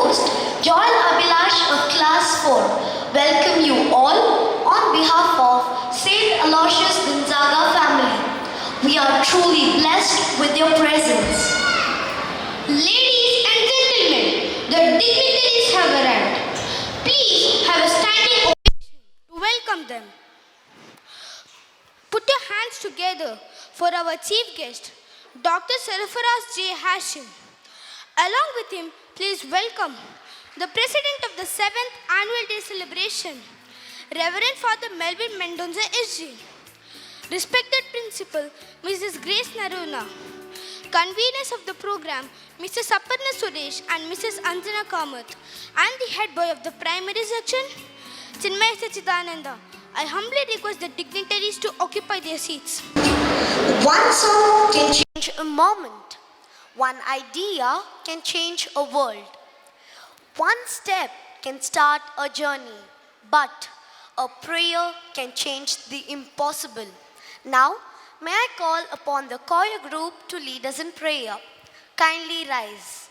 host, Joel Abhilash of Class 4, welcome you all on behalf of St. Aloysius Gonzaga family. We are truly blessed with your presence. Ladies and gentlemen, the dignitaries have arrived. Please have a standing ovation to welcome them. Put your hands together for our chief guest, Dr. Sarfaraz J. Hashim. Along with him, please welcome the President of the 7th Annual Day Celebration, Reverend Father Melvin Mendonza SG. Respected Principal, Mrs. Grace Naruna. Conveners of the program, Mr. Saparna Suresh and Mrs. Anjana Kamath, and the head boy of the primary section, Chinmay Sachidananda. I humbly request the dignitaries to occupy their seats. One song can change a moment. One idea can change a world. One step can start a journey. But a prayer can change the impossible. Now, may I call upon the choir group to lead us in prayer. Kindly rise.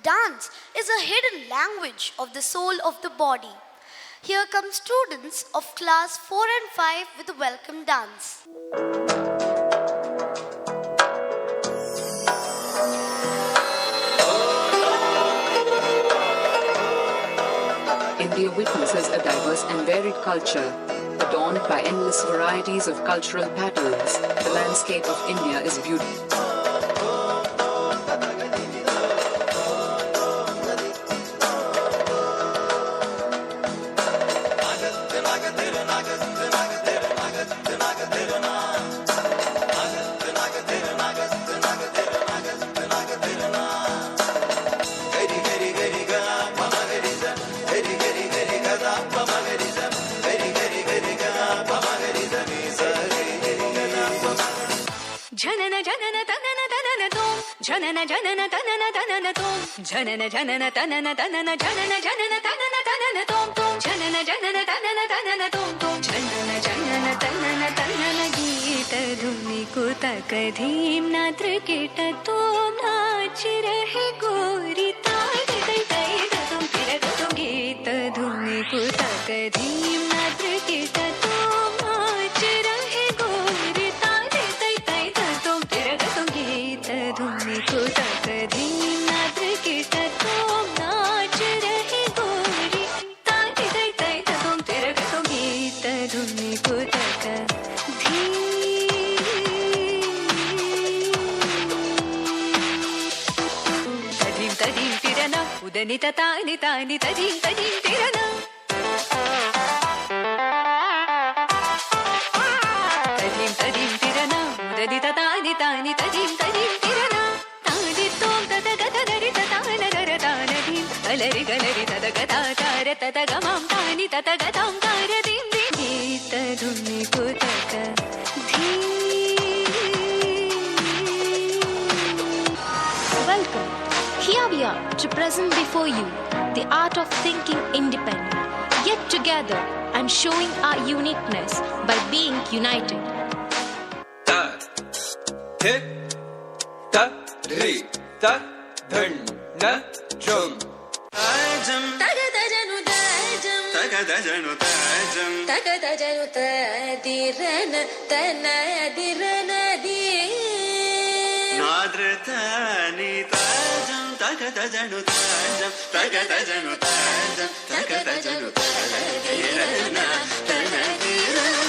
Dance is a hidden language of the soul of the body. Here come students of class 4 and 5 with a welcome dance. India witnesses a diverse and varied culture, adorned by endless varieties of cultural patterns. The landscape of India is beautiful. Janana janana tanana tanana tom. Janana janana tanana tanana tom. Janana janana tanana tanana janana janana tanana tanana. तनन तोम तोम जनन जनन तनन तनन तोम तोम जनन जनन तनन तनन गीत धुनि कुतक धीम नात्र कीट तोम नाच रहे गोरी ताय तै तै तुम तिरक तुम गीत धुनि कुतक धीम नात्र कीट तोम नाच रहे गोरी ताय तै तै तुम तिरक तुम गीत धुनि कुतक धीम नात्र कीट तोम नाच रहे गोरी ताय तै तै तुम तिरक तुम गीत धुनि कुतक धीम तदीम तिरना उदनि तानि तानि तदीम तदीम तिरना तदीम तदीम तिरना उदनि तानि तानि तदीम तदीम तिरना तानि तोम तत गत दरि तान गर तान धीम गलरि गलरि तद गता तार तत गमां तानि तत गतां तार धीम धीम गीत धुनि कुतक धीम. Welcome. Here we are to present before you the art of thinking independent, yet together and showing our uniqueness by being united. Ta, thi, ta, ri, ta, dhan, na, jum. Tajam, ತಗದಜನು ತಾಜಂ tagadajanu tajam. ತಗದಜನು ತದಿರನ ತನದಿರನದಿ Nadratani tajam, tagadajanu tajam, tagadajanu tajam, tagadajanu tadirana, tanadirana.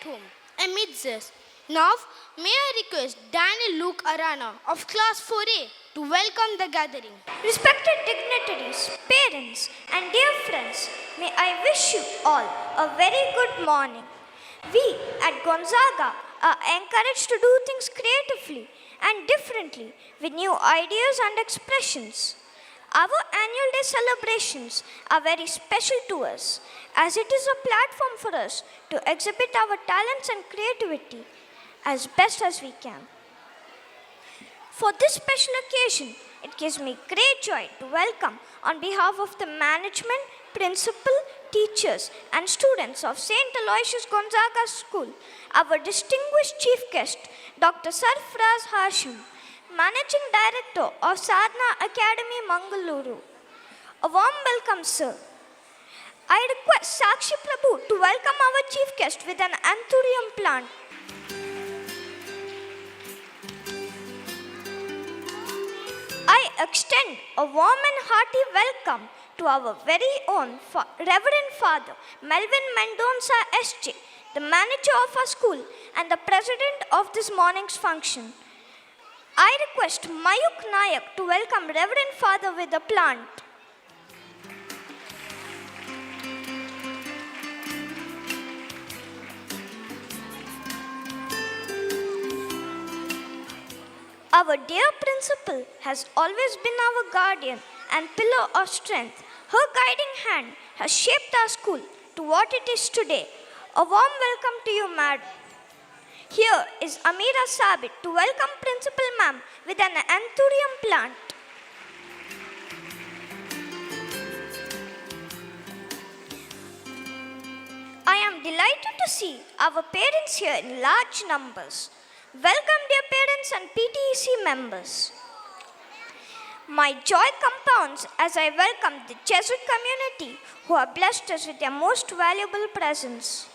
at home amidst this. Now, may I request Daniel Luke Arana of Class 4A to welcome the gathering. Respected dignitaries, parents, and dear friends, may I wish you all a very good morning. We at Gonzaga are encouraged to do things creatively and differently with new ideas and expressions. Our annual day celebrations are very special to us as it is a platform for us to exhibit our talents and creativity as best as we can. For this special occasion, it gives me great joy to welcome on behalf of the management, principal, teachers and students of St. Aloysius Gonzaga School, our distinguished chief guest, Dr. Sarfaraz Hashim, Managing Director of Sadhana Academy, Mangaluru. A warm welcome, sir. I request Sakshi Prabhu to welcome our chief guest with an anthurium plant. I extend a warm and hearty welcome to our very own Reverend Father Melvin Mendonça SJ, the manager of our school and the president of this morning's function. I request Mayuk Nayak to welcome Reverend Father with a plant. Our dear principal has always been our guardian and pillar of strength. Her guiding hand has shaped our school to what it is today. A warm welcome to you, madam. Here is Amira Sabit to welcome Principal Ma'am with an anthurium plant. I am delighted to see our parents here in large numbers. Welcome, dear parents and PTEC members. My joy compounds as I welcome the Jesuit community who have blessed us with their most valuable presence.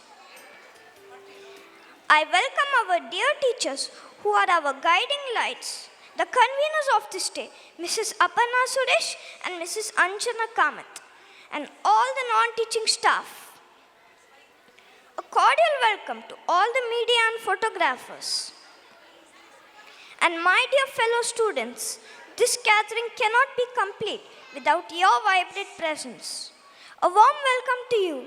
I welcome our dear teachers who are our guiding lights, the conveners of this day, Mrs. Aparna Suresh and Mrs. Anjana Kamath, and all the non-teaching staff. A cordial welcome to all the media and photographers. And my dear fellow students, this gathering cannot be complete without your vibrant presence. A warm welcome to you.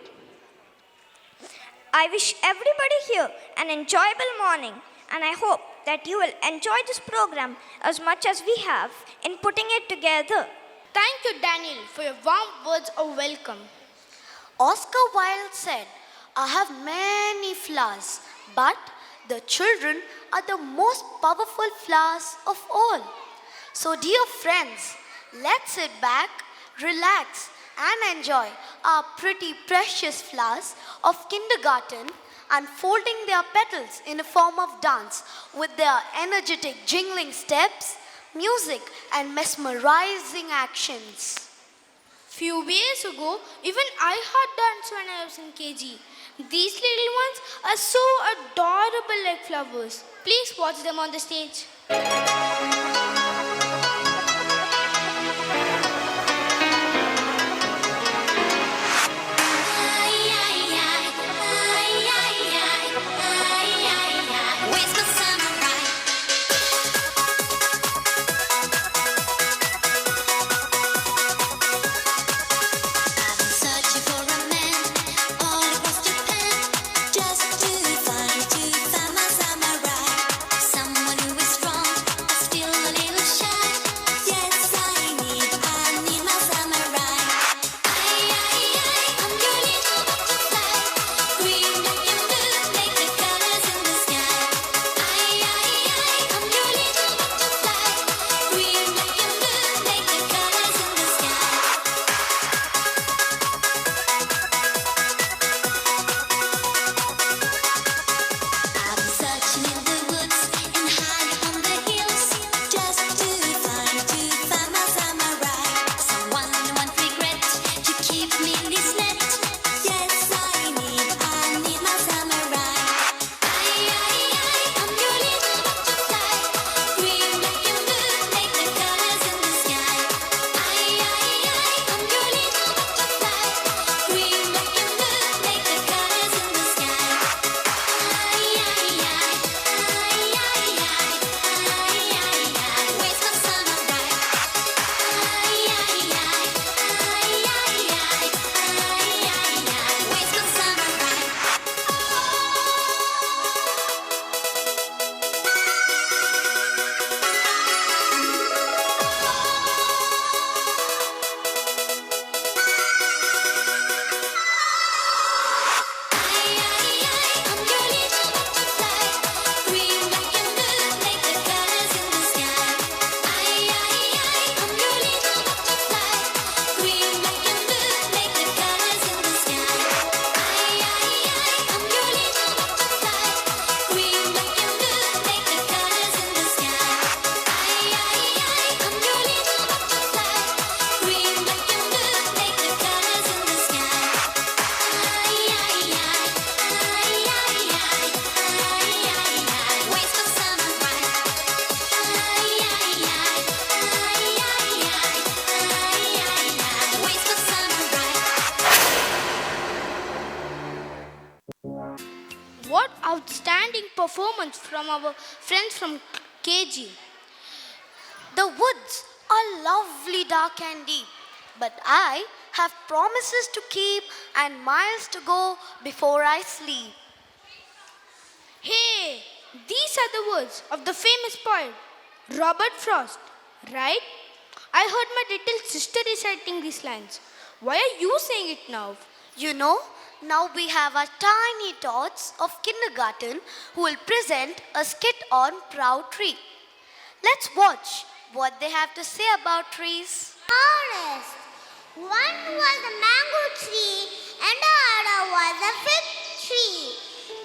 I wish everybody here an enjoyable morning, and I hope that you will enjoy this program as much as we have in putting it together. Thank you, Daniel, for your warm words of welcome. Oscar Wilde said, I have many flowers, but the children are the most powerful flowers of all. So, dear friends, let's sit back, relax, and enjoy our pretty precious flowers of kindergarten unfolding their petals in a form of dance with their energetic jingling steps, music, and mesmerizing actions. Few years ago, even I had danced when I was in KG. These little ones are so adorable like flowers. Please watch them on the stage. Someone who is strong, still outstanding performance from our friends from KG. The woods are lovely, dark and deep, but I have promises to keep and miles to go before I sleep. Hey, these are the words of the famous poet Robert Frost, right? I heard my little sister reciting these lines. Why are you saying it now? You know, now we have our tiny tots of kindergarten who will present a skit on Proud Tree. Let's watch what they have to say about trees. Forest. One was a mango tree and the other was a fig tree.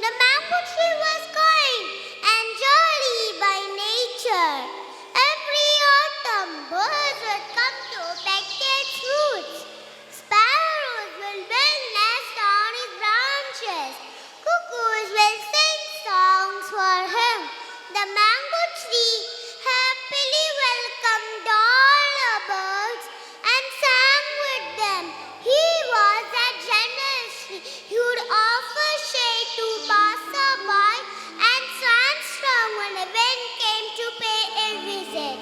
The mango tree was kind and jolly by nature. Every autumn birds would come to peck its fruits. Sparrows will build nests on its branches. Cuckoos will sing songs for him. The mango tree happily welcomed all the birds and sang with them. He was a generous tree. He would offer shade to passerby and stand strong when the wind came to pay a visit.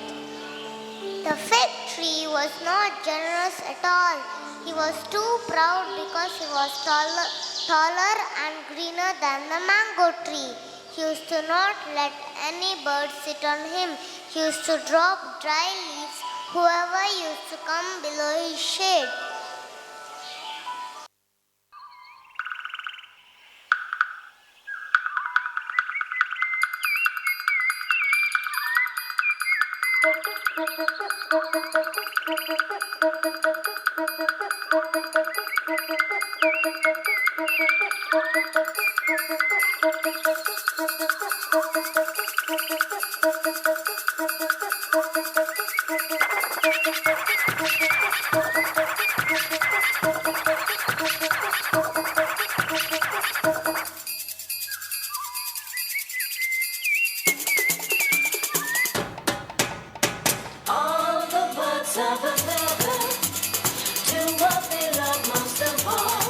The fig tree was not generous at all. He was too proud because he was taller and greener than the mango tree. He used to not let any bird sit on him. He used to drop dry leaves, whoever used to come below his shade. All the birds of a feather do what they love most of all.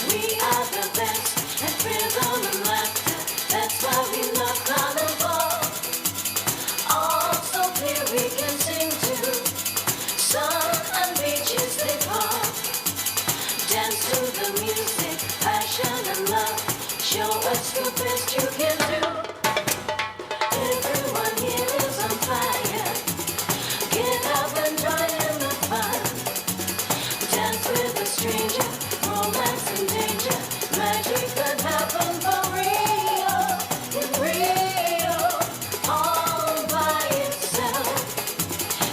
We are the best at rhythm and laughter. That's why we love carnival. All so clear we can sing to. Sun and beaches they part. Dance to the music, passion and love. Show us the best you can do. Everyone here is on fire. Get up and join in the fun. Dance with a stranger, romance and danger. Magic could happen for real, in Rio, all by itself.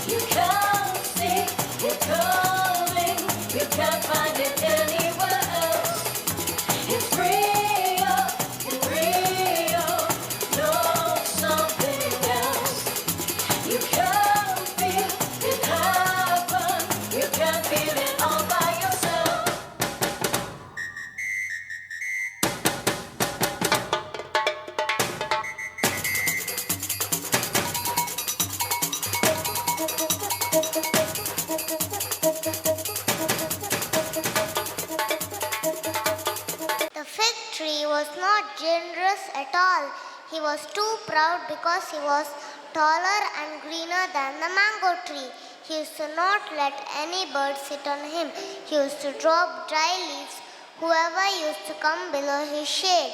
You can't see it coming, you can't find it anywhere else. It's Rio, in Rio, no something else. You can't feel it happen, you can't feel it all by yourself. The fig tree was not generous at all. He was too proud because he was taller and greener than the mango tree. He used to not let any bird sit on him. He used to drop dry leaves, whoever used to come below his shade.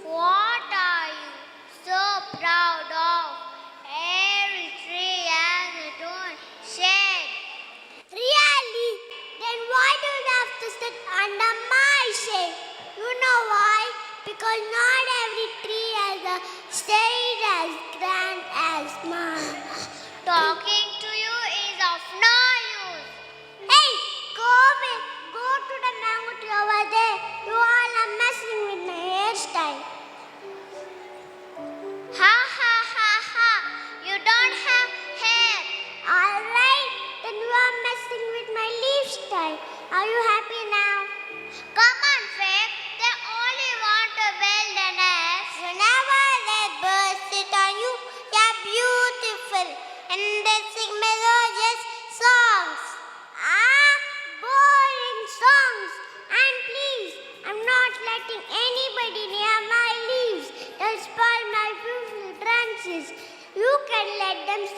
What are you so proud of? Every tree has its own shade. Really? Then why do you have to sit under my shade? You know why? Because not every tree has a shade as grand as mine. Talking to you is of no use. Hey, go away. Go to the mango tree over there. You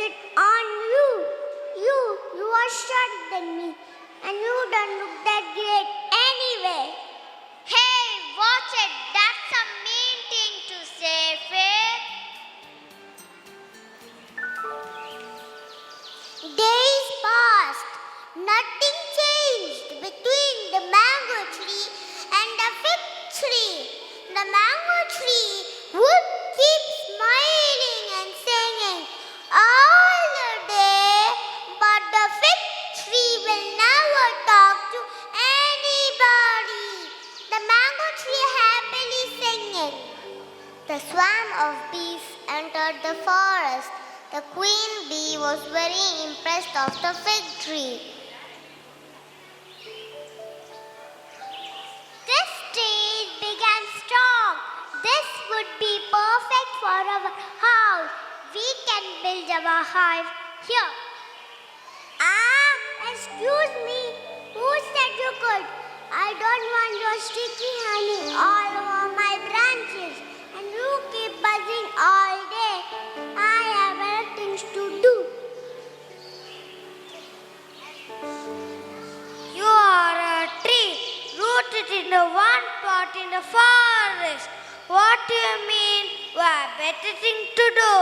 it on you. You are shorter than me, and you don't look that great anyway. Hey, watch it. That's a mean thing to say, Faith. Days passed. Nothing changed between the mango tree and the fig tree. The mango tree would keep smiling and singing all the day, but the fig tree will never talk to anybody. The mango tree happily singing. The swarm of bees entered the forest. The queen bee was very impressed of the fig tree. This tree is big and strong. This would be perfect for our house. We can build our hive here. Excuse me. Who said you could? I don't want your sticky honey all over my branches, and you keep buzzing all day. I have other things to do. You are a tree rooted in the one pot in the forest. What do you mean? We have better thing to do.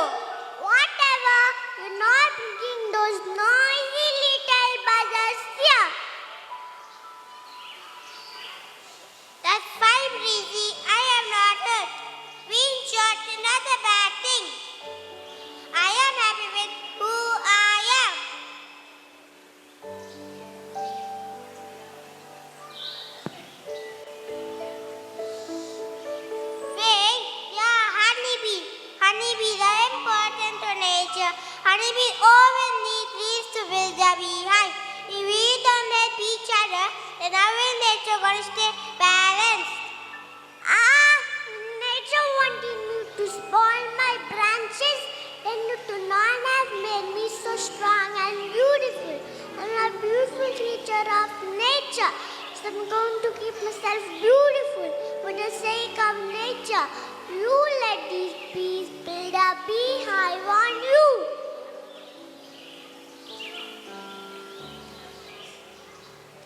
Whatever, you're not bringing those noisy little buzzers here. That's fine, Breezy. I am not hurt. Being shot is not a bad thing. I am happy with who I am. Wait, yeah, honeybee. Honeybees are important to nature. Honeybees always need trees to build their beehive. If we don't help each other, then how will nature gonna stay balanced? Nature wanted me to spoil my branches, then you do not have made me so strong and beautiful. I'm a beautiful creature of nature, so I'm going to keep myself beautiful for the sake of nature. You let these bees build a beehive on you.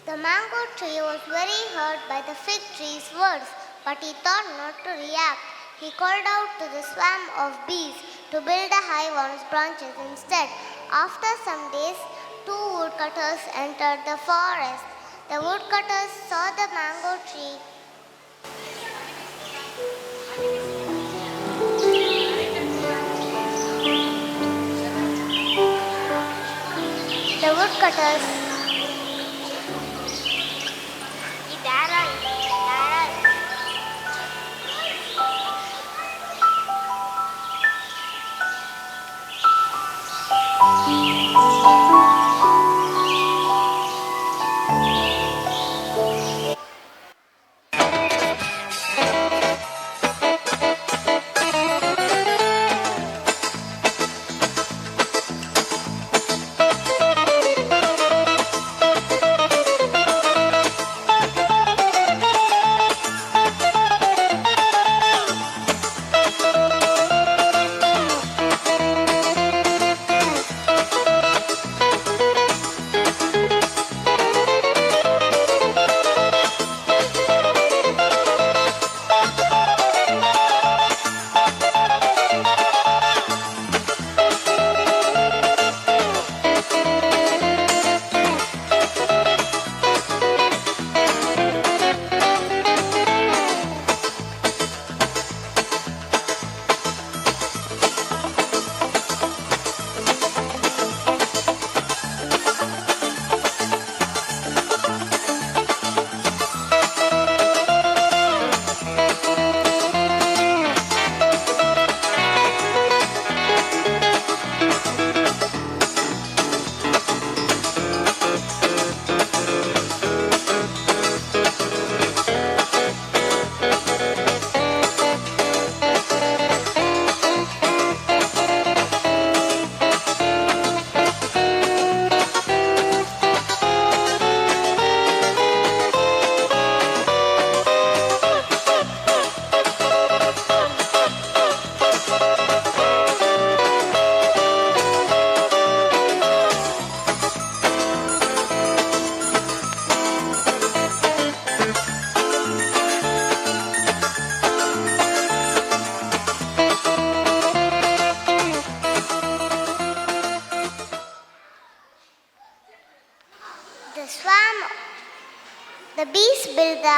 The mango tree was very hurt by the fig tree's words, but he thought not to react. He called out to the swarm of bees to build a hive on his branches instead. After some days, 2 woodcutters entered the forest. The woodcutters saw the mango tree. The woodcutters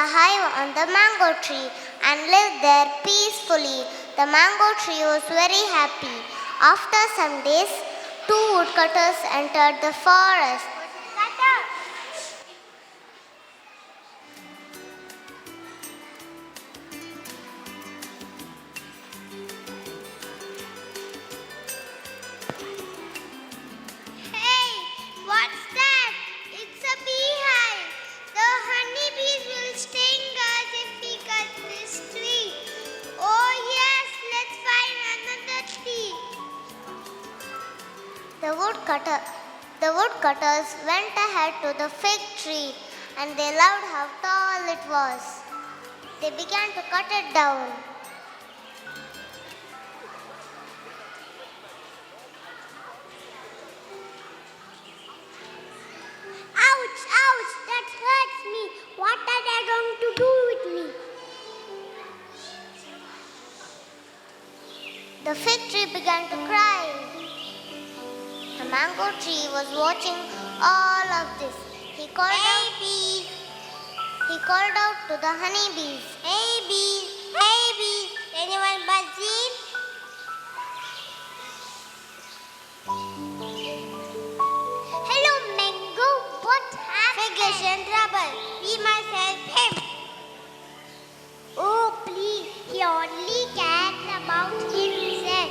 hive on the mango tree and lived there peacefully. The mango tree was very happy. After some days, two woodcutters entered the forest. Hey, what's that? It's a beehive. The honeybees will sting us if we cut this tree. Oh yes, let's find another tree. The woodcutters went ahead to the fig tree and they loved how tall it was. They began to cut it down. Ouch, ouch, that hurts me. What are they going to do with me? The fig tree began to cry. The mango tree was watching all of this. He called out to the honeybees. Hey bees, anyone buzzing? Hello Mango, what happened? Fig is in trouble. We must help him. Oh please, he only cares about himself.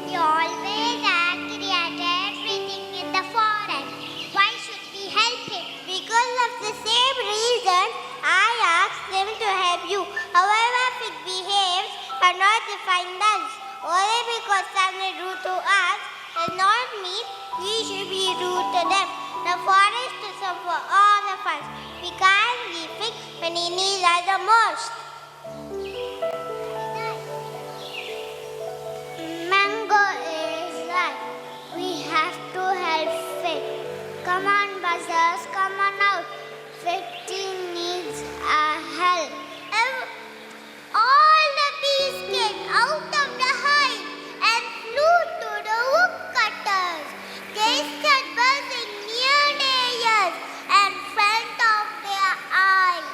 He always angry at everything in the forest. Why should we help him? Because of the same reason I asked them to help you. However, Fig behaves but not define us. Only because someone rude to us does not mean we should be rude to them. The forest is for all of us. We can't leave Fig when he needs us the most. Mango is right. We have to help Fig. Come on, buzzers, come on out. Fig team needs our help. All the bees came out of the hive and flew to the woodcutters. They started buzzing near their ears and front of their eyes.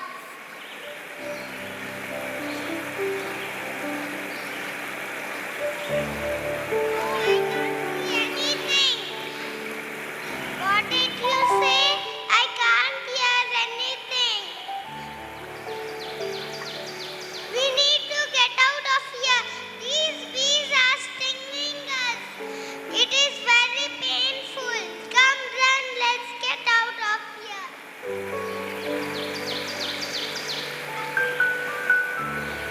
I don't see anything. What did you say? I can't hear anything. We need to get out of here. These bees are stinging us. It is very painful. Come run, let's get out of here.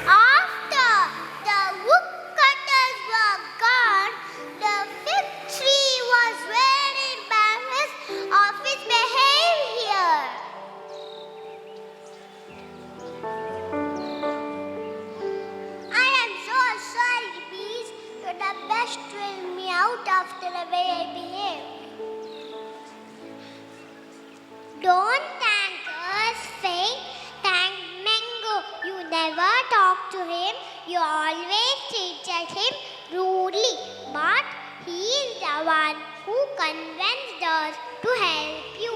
After the woodcutters were gone, the fig tree was very embarrassed of its behavior. I am so sorry, bees. You're the best to help me out after the way I behaved. Don't thank us, Fig. Thank Mango. You never talk to him. You always treated him rudely. But he is the one who convinced us to help you.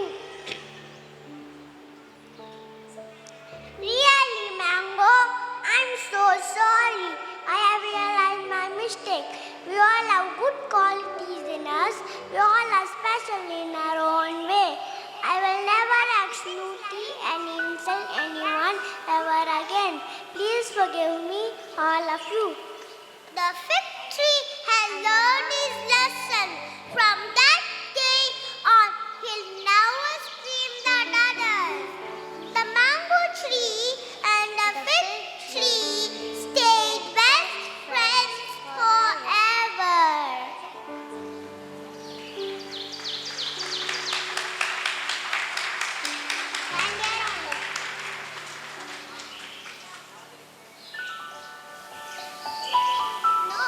Really, Mango? I'm so sorry. I have realized my mistake. We all have good qualities in us. We all are special in our own way. I will never act snooty and insult anyone ever again. Please forgive me, all of you. The fig tree has learned his lesson. From that day on, he'll never scream at others. The mango tree and the fig tree stayed best friends forever. No.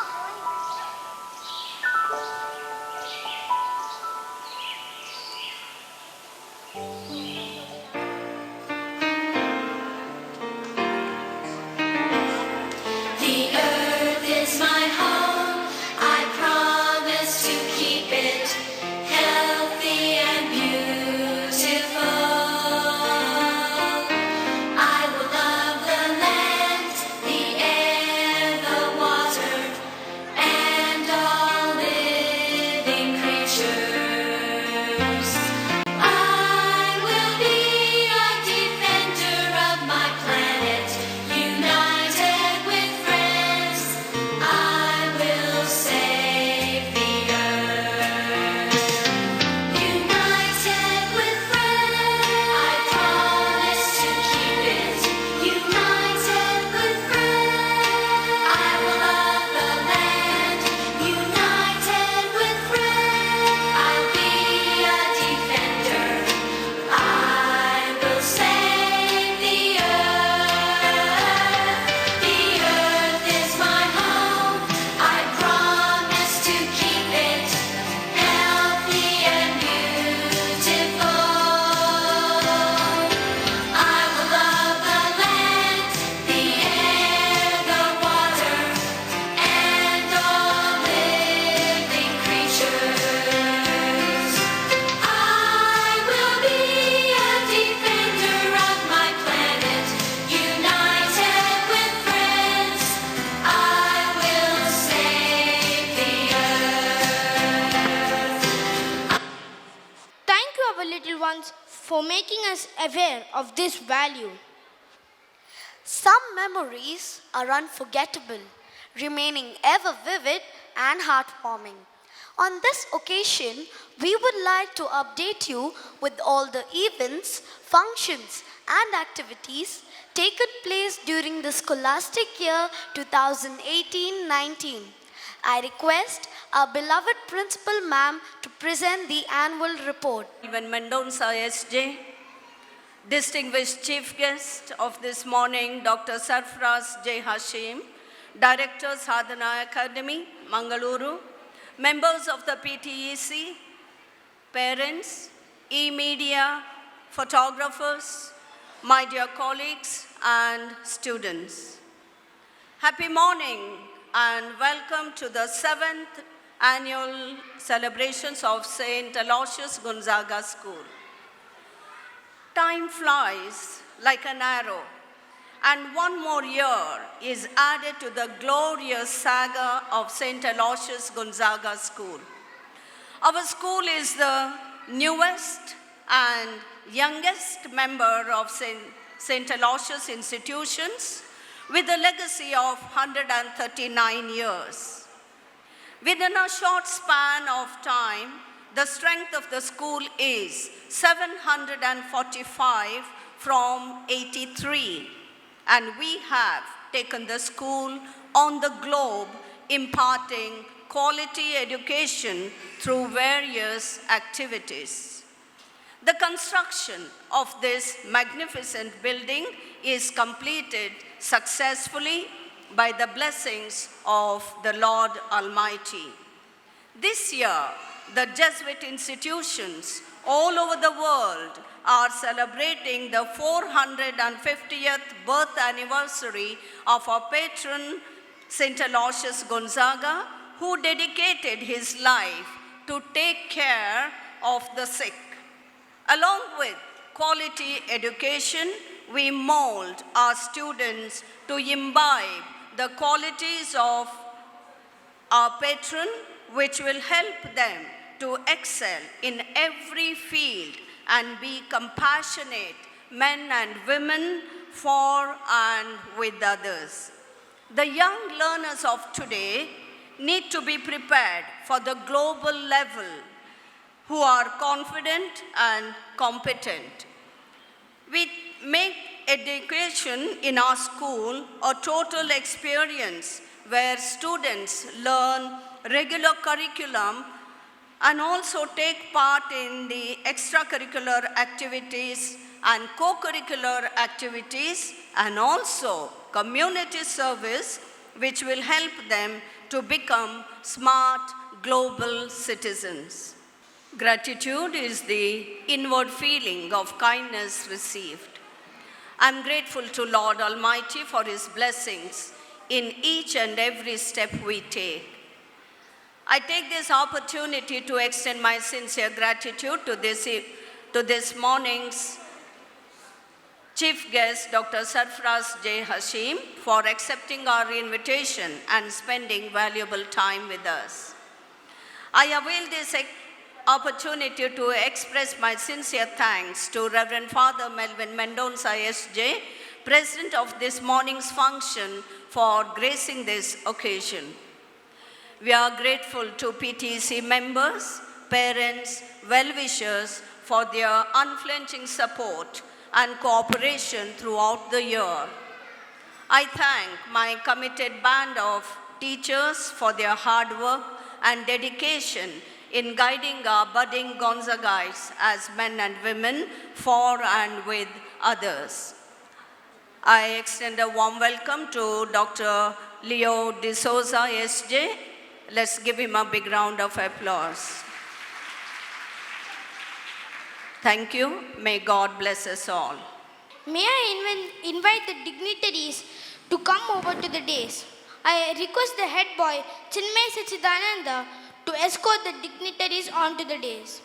is aware of this value. Some memories are unforgettable, remaining ever vivid and heartwarming. On this occasion, we would like to update you with all the events, functions, and activities taken place during the scholastic year 2018-19. I request our beloved Principal Ma'am to present the annual report. Even Mendonça SJ, distinguished chief guest of this morning, Dr. Sarfaraz J. Hashim, Director Sadhana Academy, Mangaluru, members of the PTEC, parents, e-media, photographers, my dear colleagues and students. Happy morning and welcome to the 7th annual celebrations of St. Aloysius Gonzaga School. Time flies like an arrow, and one more year is added to the glorious saga of St. Aloysius Gonzaga School. Our school is the newest and youngest member of St. Aloysius institutions with a legacy of 139 years. Within a short span of time, the strength of the school is 745 from 83, and we have taken the school on the globe, imparting quality education through various activities. The construction of this magnificent building is completed successfully by the blessings of the Lord Almighty. This year, the Jesuit institutions all over the world are celebrating the 450th birth anniversary of our patron, St. Aloysius Gonzaga, who dedicated his life to take care of the sick. Along with quality education, we mold our students to imbibe the qualities of our patron, which will help them to excel in every field and be compassionate men and women for and with others. The young learners of today need to be prepared for the global level, who are confident and competent. We make education in our school a total experience where students learn regular curriculum and also take part in the extracurricular activities and co-curricular activities and also community service, which will help them to become smart global citizens. Gratitude is the inward feeling of kindness received. I'm grateful to Lord Almighty for His blessings in each and every step we take. I take this opportunity to extend my sincere gratitude to this morning's chief guest, Dr. Sarfaraz J. Hashim, for accepting our invitation and spending valuable time with us. I avail this opportunity to express my sincere thanks to Reverend Father Melvin Mendonça SJ, President of this morning's function, for gracing this occasion. We are grateful to PTC members, parents, well-wishers for their unflinching support and cooperation throughout the year. I thank my committed band of teachers for their hard work and dedication in guiding our budding Gonzagaites as men and women for and with others. I extend a warm welcome to Dr. Leo D'Souza SJ. Let's give him a big round of applause. Thank you. May God bless us all. May I invite the dignitaries to come over to the dais. I request the head boy, Chinmay Sachidananda, to escort the dignitaries onto the dais.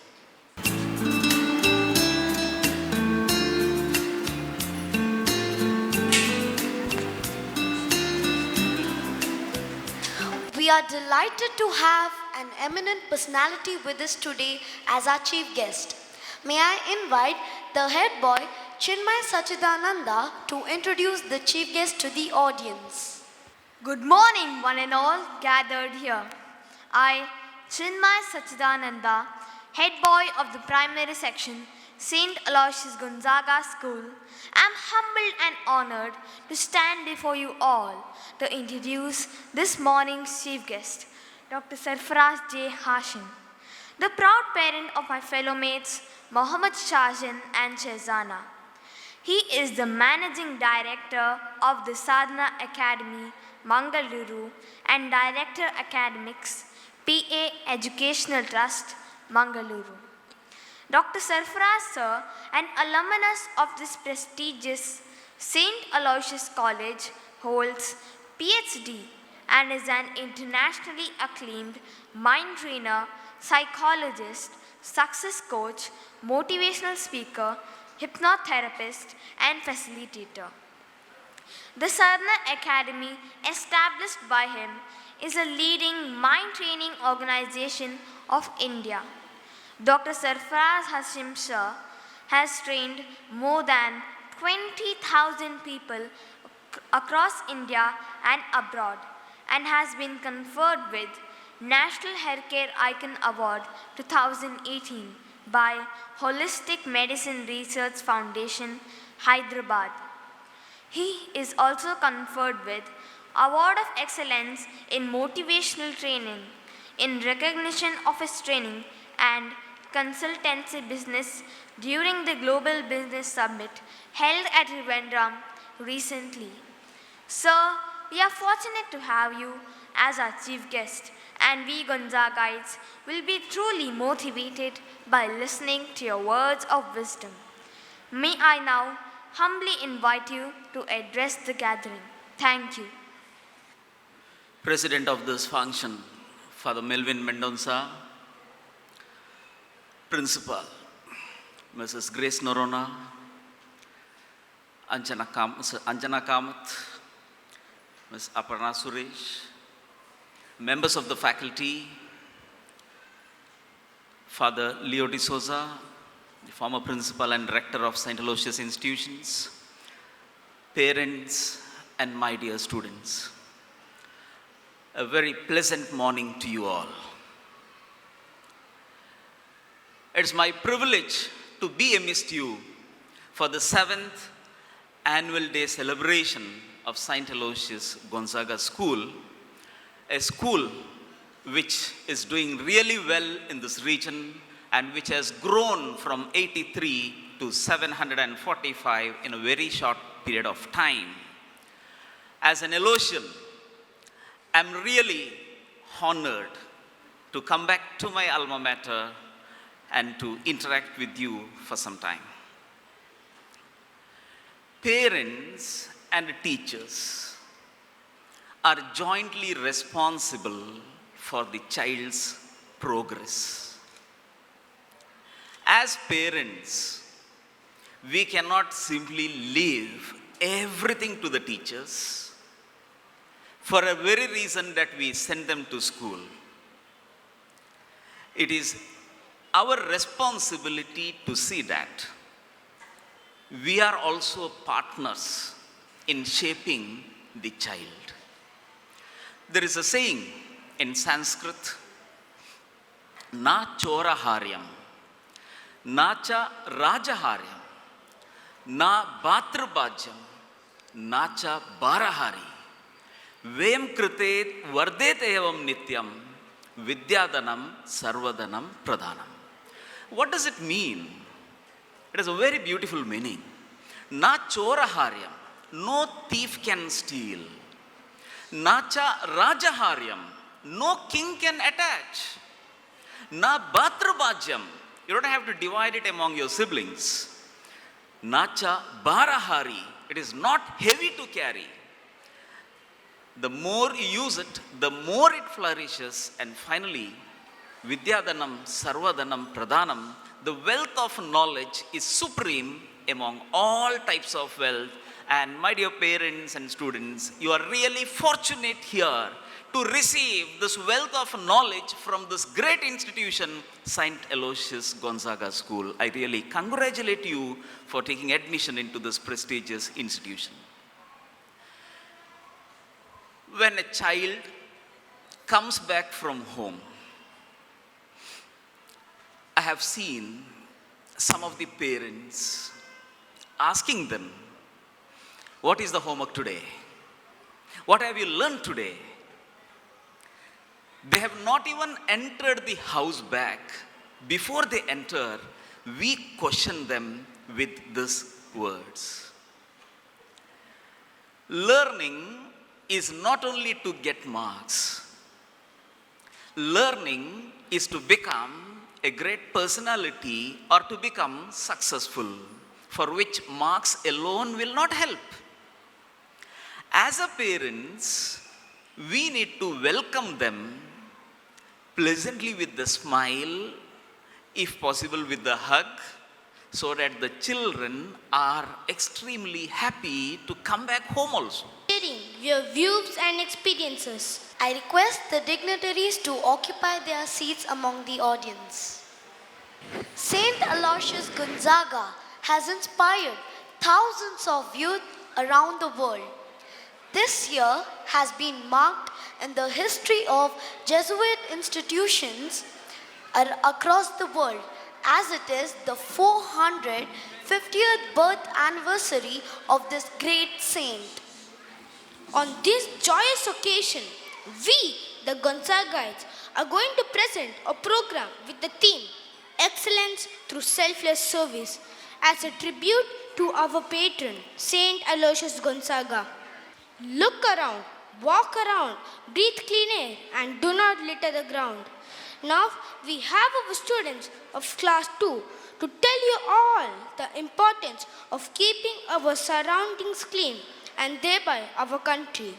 We are delighted to have an eminent personality with us today as our chief guest. May I invite the head boy Chinmay Sachidananda to introduce the chief guest to the audience. Good morning, one and all gathered here. I, Chinmay Sachidananda, head boy of the primary section, St. Aloysius Gonzaga School, am humbled and honored to stand before you all to introduce this morning's chief guest, Dr. Sarfaraz J. Hashim, the proud parent of my fellow mates, Mohammad Shahjan and Shehzana. He is the managing director of the Sadhana Academy, Mangaluru, and director academics, PA Educational Trust, Mangaluru. Dr. Sarfaraz sir, an alumnus of this prestigious St. Aloysius College, holds PhD and is an internationally acclaimed mind trainer, psychologist, success coach, motivational speaker, hypnotherapist, and facilitator. The Sadhana Academy, established by him, is a leading mind training organization of India. Dr. Sarfaraz Hashim sir has trained more than 20,000 people across India and abroad and has been conferred with National Haircare Icon Award 2018 by Holistic Medicine Research Foundation, Hyderabad. He is also conferred with Award of Excellence in Motivational Training in recognition of his training and consultancy business during the Global Business Summit held at Trivandrum recently. Sir, we are fortunate to have you as our chief guest, and we Gonzagaites will be truly motivated by listening to your words of wisdom. May I now humbly invite you to address the gathering. Thank you. President of this function, Father Melvin Mendonça, Principal, Mrs. Grace Norona, Anjana Kamath, Ms. Aparna Suresh, members of the faculty, Father Leo de Souza, the former principal and rector of St. Aloysius Institutions, parents, and my dear students. A very pleasant morning to you all. It's my privilege to be amidst you for the 7th annual day celebration of St. Aloysius Gonzaga School, a school which is doing really well in this region and which has grown from 83 to 745 in a very short period of time. As an Aloysian, I'm really honored to come back to my alma mater and to interact with you for some time. Parents and teachers are jointly responsible for the child's progress. As parents, we cannot simply leave everything to the teachers for a very reason that we send them to school. It is our responsibility to see that we are also partners in shaping the child. There is a saying in Sanskrit, na choraharyam, na cha rajaharyam, na bhatrabhajyam, na cha barahari, vayam krite vardet evam nityam, vidyadanam sarvadanam pradhanam. What does it mean? It has a very beautiful meaning. Na choraharyam, no thief can steal. Na cha rajaharyam, no king can attach. Na bhatrabhajyam, you don't have to divide it among your siblings. Na cha barahari, it is not heavy to carry. The more you use it, the more it flourishes. And finally, vidyadanam sarvadanam pradhanam, the wealth of knowledge is supreme among all types of wealth. And my dear parents and students, you are really fortunate here to receive this wealth of knowledge from this great institution, St. Aloysius Gonzaga School. I really congratulate you for taking admission into this prestigious institution. When a child comes back from home, I have seen some of the parents asking them, what is the homework today? What have you learned today? They have not even entered the house back. Before they enter, we question them with these words. Learning is not only to get marks. Learning is to become a great personality or to become successful, for which marks alone will not help. As a parents, we need to welcome them pleasantly with the smile, if possible with the hug, so that the children are extremely happy to come back home also. Sharing your views and experiences. I request the dignitaries to occupy their seats among the audience. St. Aloysius Gonzaga has inspired thousands of youth around the world. This year has been marked in the history of Jesuit institutions across the world, as it is the 450th birth anniversary of this great saint. On this joyous occasion, we, the Gonzagaites, are going to present a program with the theme Excellence Through Selfless Service as a tribute to our patron, Saint Aloysius Gonzaga. Look around, walk around, breathe clean air, and do not litter the ground. Now we have our students of class 2 to tell you all the importance of keeping our surroundings clean and thereby our country.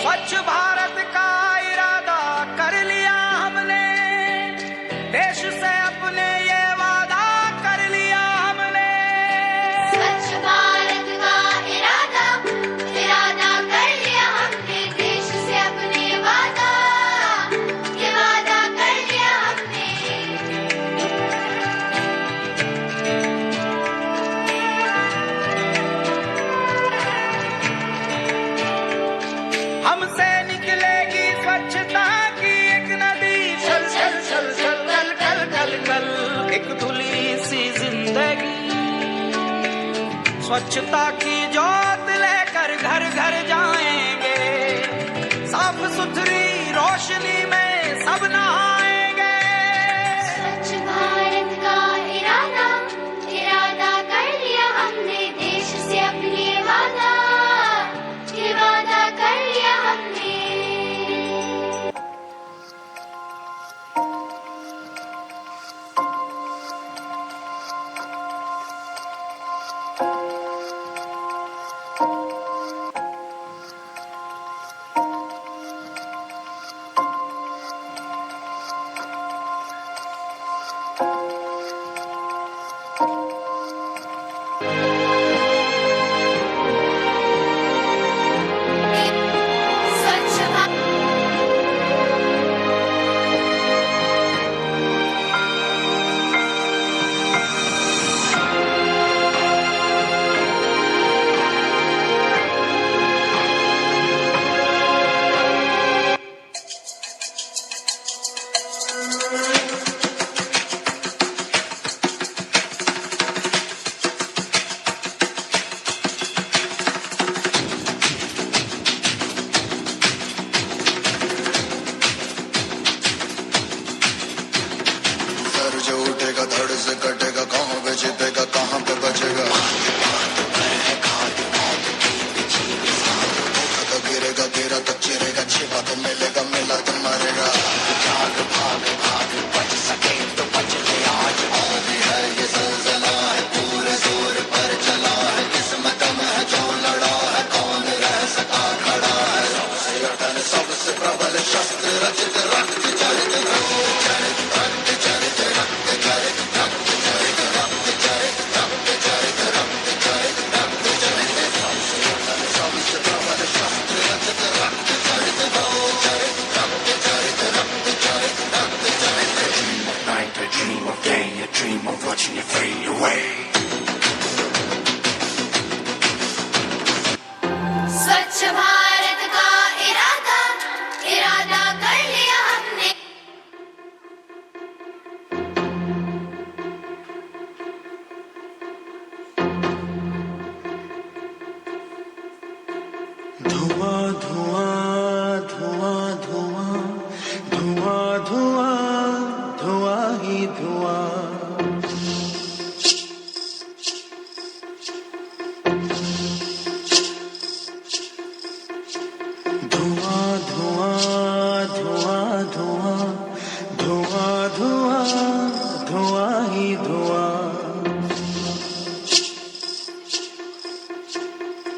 स्वच्छ भारत का इरादा कर लिया हमने, देश से अपने ये वादा कर लिया हमने। स्वच्छ भारत का इरादा कर लिया हमने, देश से अपने ये वादा कर लिया हमने। हमसे निकलेगी स्वच्छता की एक नदी, चल चल चल चल कल कल कल कल, एक धुली सी जिंदगी। स्वच्छता की ज्योत लेकर घर घर जाएंगे, साफ सुथरी रोशनी में सब नहाएंगे। स्वच्छ भारत का इरादा कर लिया हमने, देश से अपने ये वादा कर लिया हमने। स्वच्छ भारत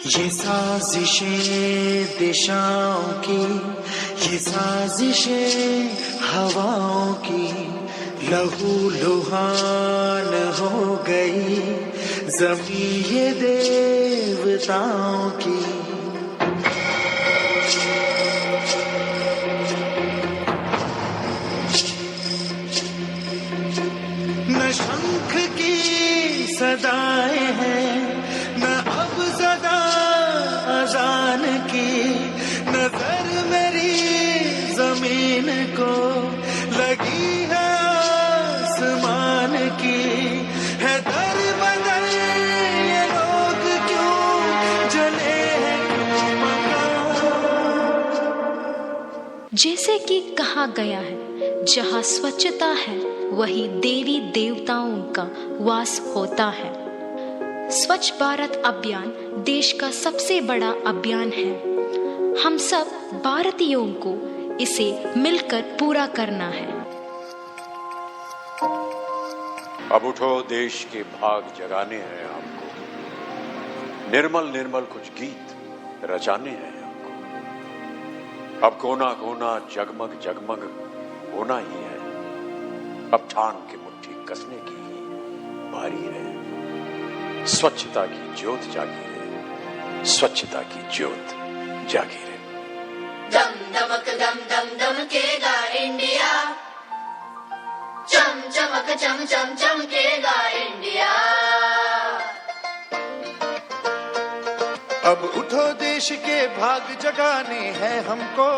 ये साजिशें दिशाओं की, ये साजिशें हवाओं की, लहू लुहान हो गई ज़मीं ये देवताओं की। न शंख की सदाएं हैं, न अब सदा अजान की, नजर मेरी जमीन को लगी है आसमान की। है दर बदर ये लोग क्यों जले हैं क्यों मकान। जैसे कि कहा गया है, जहाँ स्वच्छता है वही देवी देवताओं का वास होता है। स्वच्छ भारत अभियान देश का सबसे बड़ा अभियान है। हम सब भारतीयों को इसे मिलकर पूरा करना है। अब उठो, देश के भाग जगाने हैं हमको, निर्मल निर्मल कुछ गीत रचाने हैं हमको। अब कोना कोना जगमग जगमग होना ही है, अब ठान के मुट्ठी कसने की ही बारी है। स्वच्छता की ज्योत जागी है, स्वच्छता की ज्योत जागी है। दम दमक दम दम दमकेगा इंडिया, चम चमक चम चम चमकेगा इंडिया। अब उठो, देश के भाग जगाने हैं हमको,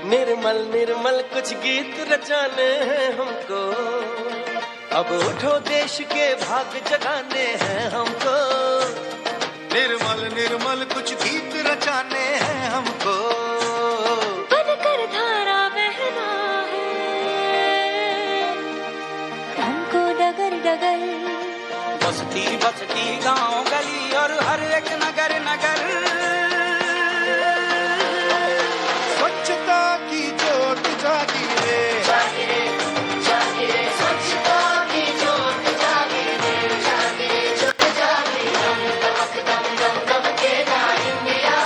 निर्मल निर्मल कुछ गीत रचाने हैं हमको। अब उठो, देश के भाग जगाने हैं हमको, निर्मल निर्मल कुछ गीत रचाने हैं हमको। बनकर धारा बहना है हमको डगर डगर, बस्ती बस्ती गांव गली और हर एक नगर नगर, स्वच्छता की ज्योत जागी रे, जागी रे, जागी रे, स्वच्छता की ज्योत जागी रे, जागी रे, ज्योत जागी रे। दम दमक दम दम दमकेगा इंडिया,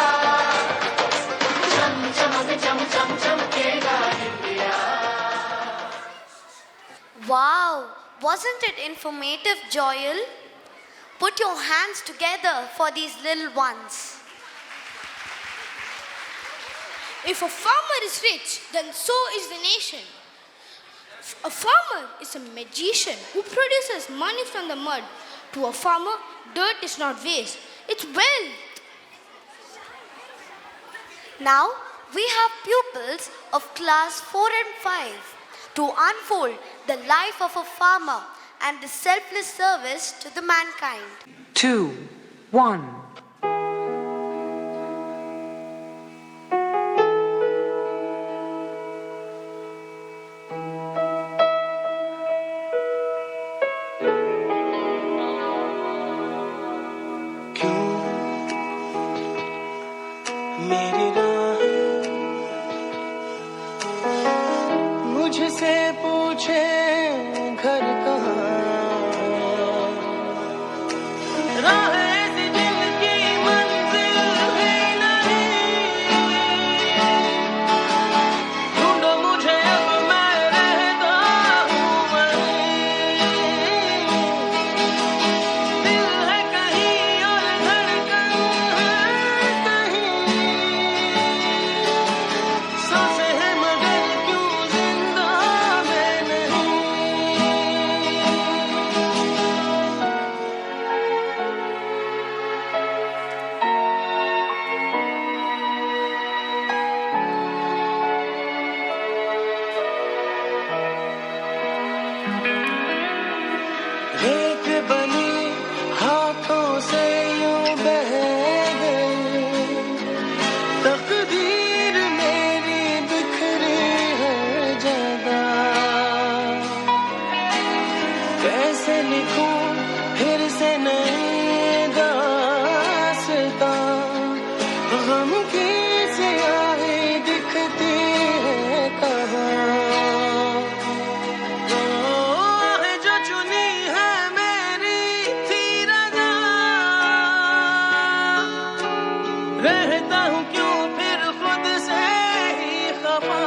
चम चमक चम चम चमकेगा India. Wow, wasn't it informative, Joel? Put your hands together for these little ones. If a farmer is rich, then so is the nation. A farmer is a magician who produces money from the mud. To a farmer, dirt is not waste, it's wealth. Now we have pupils of class 4 and 5 to unfold the life of a farmer and the selfless service to the mankind. 2, 1. मेरी राह मुझसे पूछे घर कहाँ, राह ऐसी जिनकी मंजिल भी नहीं, ढूंढो मुझे अब मैं रहता हूँ वहीं, दिल है कहीं और धड़कन है कहीं, सांसें हैं मगर क्यों जिंदा मैं नहीं। रेत बनी हाथों से यूं बह गई, तकदीर मेरी बिखरी है ज्यादा, कैसे लिखूं फिर से नई दास्तां, गम की स्याही दिखती है कहाँ, है जो चुनी है मेरी थी रजा, रहता हूँ क्यों फिर खुद से ही खफा।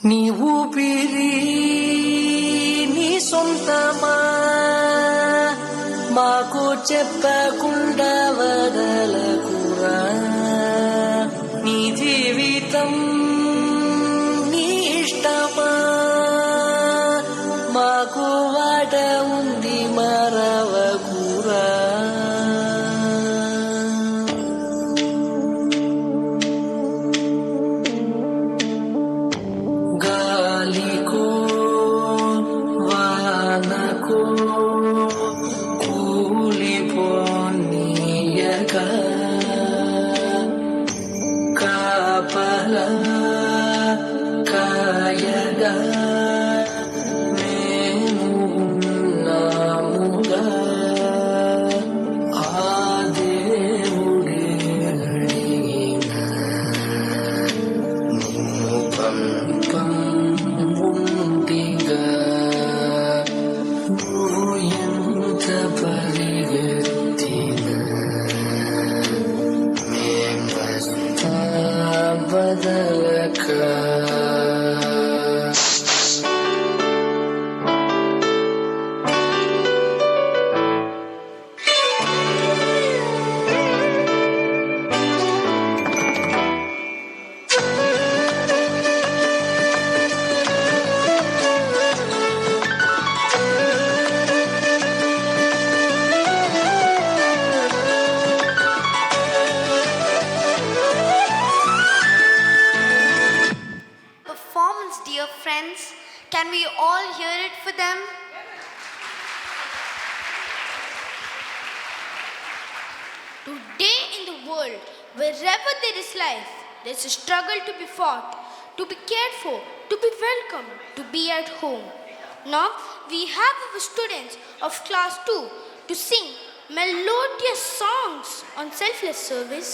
నీ ఊపిరి నీ సొంతమా మాకు చెప్పకుండా వదలకురా నీ జీవితం నీ ఇష్టమా మాకు వాట ఉంది మరవకురా Dear friends, can we all hear it for them? Today in the world, wherever there is life, there is a struggle to be fought, to be cared for, to be welcomed, to be at home. Now, we have our students of class 2 to sing melodious songs on selfless service.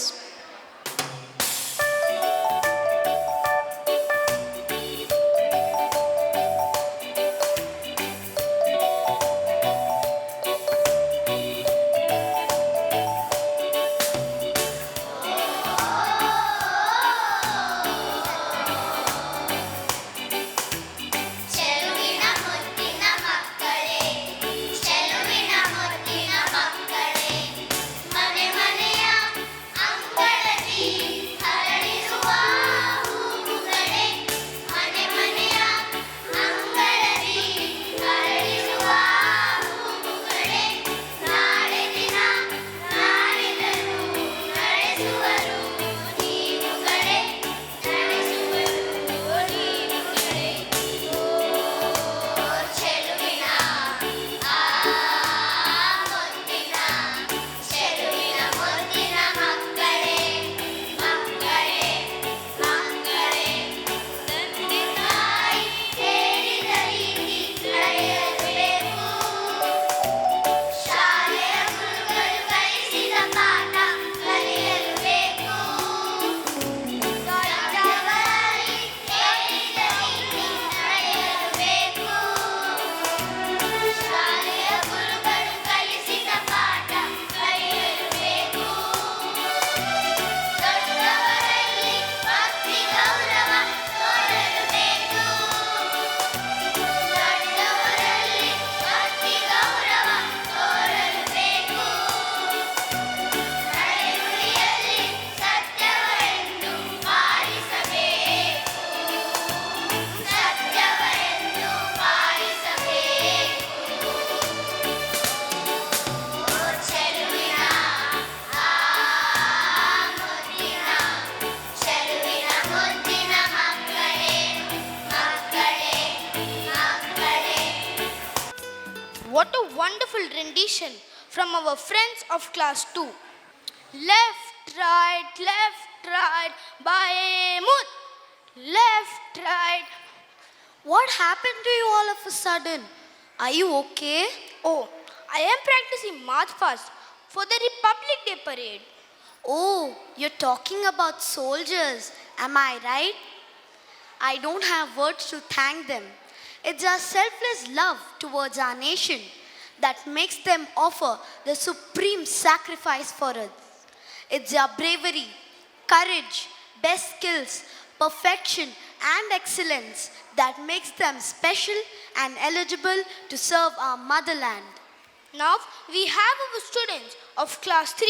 ಚೆಲುವಿನ ಮುತ್ತಿನ ಮಕ್ಕಳೇ, ಮನೆ ಮನೆಯ rendition from our friends of class 2. Left, right, Baemut. Left, right. What happened to you all of a sudden? Are you okay? Oh, I am practicing march past for the Republic Day parade. Oh, you're talking about soldiers, am I right? I don't have words to thank them. It's our selfless love towards our nation that makes them offer the supreme sacrifice for us. It's their bravery, courage, best skills, perfection, and excellence that makes them special and eligible to serve our motherland. Now we have our students of class 3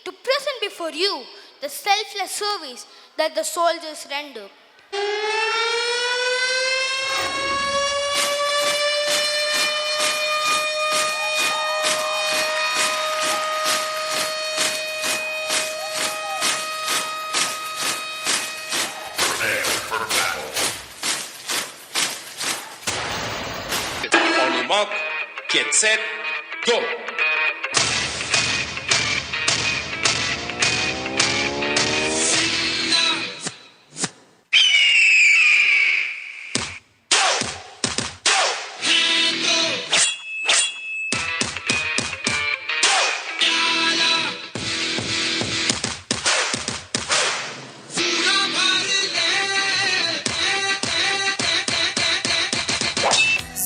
to present before you the selfless service that the soldiers render. On your mark, get set, go!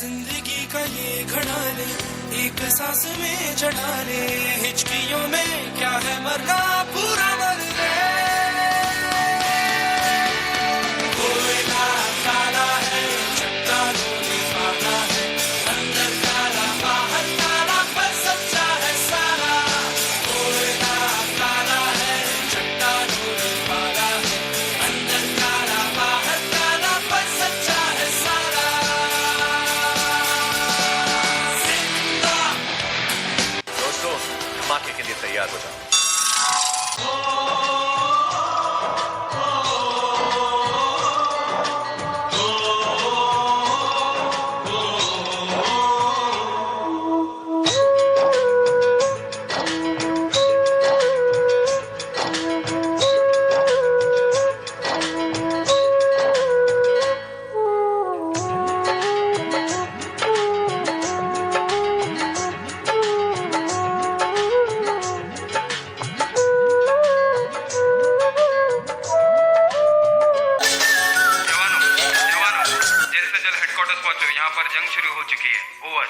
जिंदगी का ये घड़ा ले एक सांस में चढ़ा ले हिचकियों में क्या है मरना पूरा मर ले कोयला काला है चट्टानों में काला है अंदर काला बाहर काला पर सच्चा है सारा कोयला काला है चट्टानों में काला है अंदर काला बाहर काला पर सच्चा है सारा दोस्तों धमाके के लिए तैयार हो जाओ यहाँ पर जंग शुरू हो चुकी है ओवर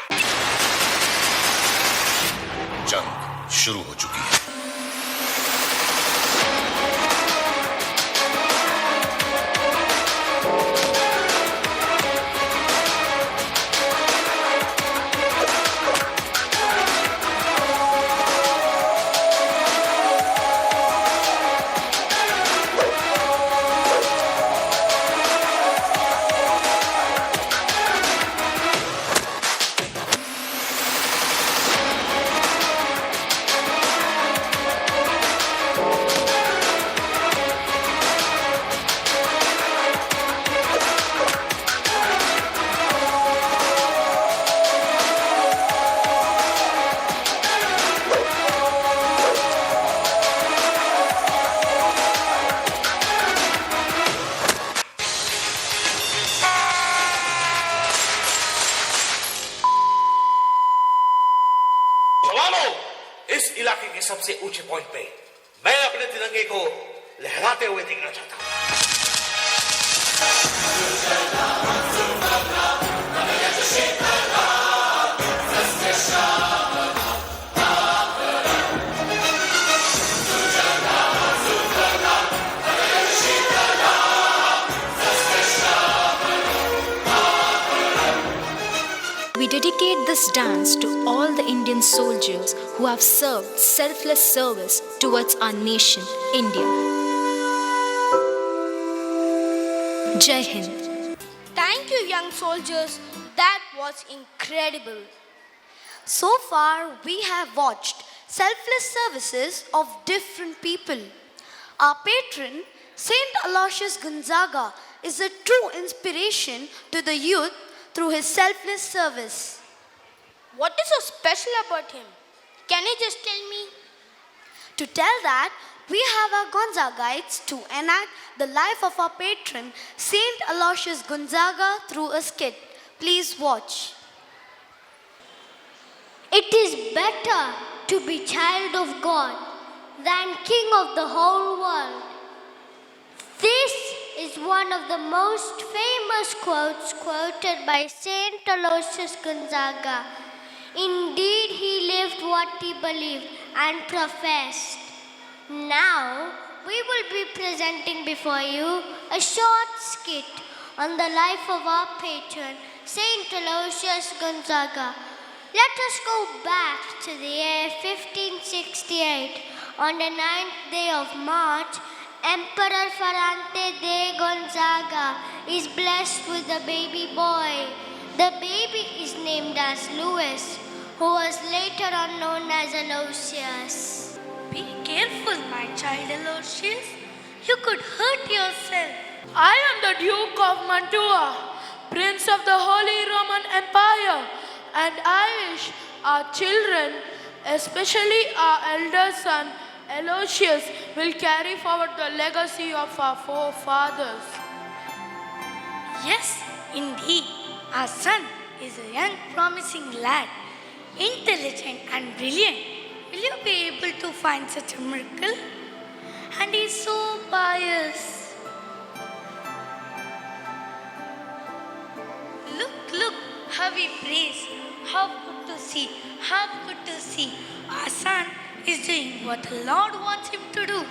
जंग शुरू हो चुकी है इस इलाके के सबसे ऊंचे पॉइंट पे मैं अपने तिरंगे को लहराते हुए देखना चाहता We dedicate this dance to all the Indian soldiers who have served selfless service towards our nation, India. Jai Hind. Thank you, young soldiers. That was incredible. So far, we have watched selfless services of different people. Our patron, Saint Aloysius Gonzaga, is a true inspiration to the youth through his selfless service. What is so special about him? Can you just tell me? To tell that, we have our Gonzagaites to enact the life of our patron, Saint Aloysius Gonzaga, through a skit. Please watch. It is better to be child of God than king of the whole world. This is one of the most famous quotes quoted by Saint Aloysius Gonzaga. Indeed, he lived what he believed and professed. Now, we will be presenting before you a short skit on the life of our patron, Saint Aloysius Gonzaga. Let us go back to the year 1568. On the 9th day of March, Emperor Ferrante de Gonzaga is blessed with a baby boy. The baby is named as Louis, who was later on known as Aloysius. Be careful, my child Aloysius. You could hurt yourself. I am the Duke of Mantua, Prince of the Holy Roman Empire, and I wish our children, especially our elder son Aloysius, will carry forward the legacy of our forefathers. Yes, indeed. Our son is a young, promising lad, intelligent and brilliant. Will you be able to find such a miracle? And he is so pious. Look, how he prays. How good to see, how good to see. Our son is doing what the Lord wants him to do.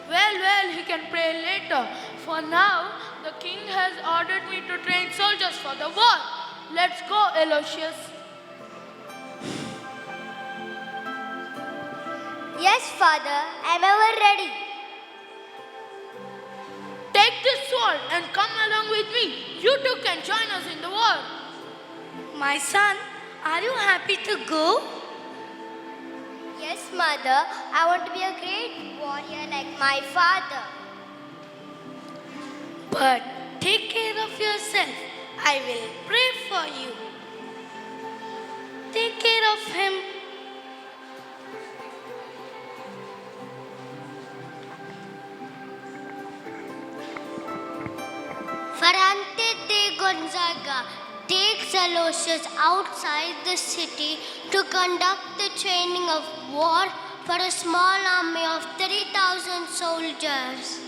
Well, he can pray later. For now, the king has ordered me to train soldiers for the war. Let's go, Aloysius. Yes, Father, I'm ever ready. Take this sword and come along with me. You too can join us in the war. My son, are you happy to go? Yes, Mother, I want to be a great warrior like my father. But take care of yourself. I will pray for you. Take care of him. Ferrante de Gonzaga takes Aloysius outside the city to conduct the training of war for a small army of 3,000 soldiers.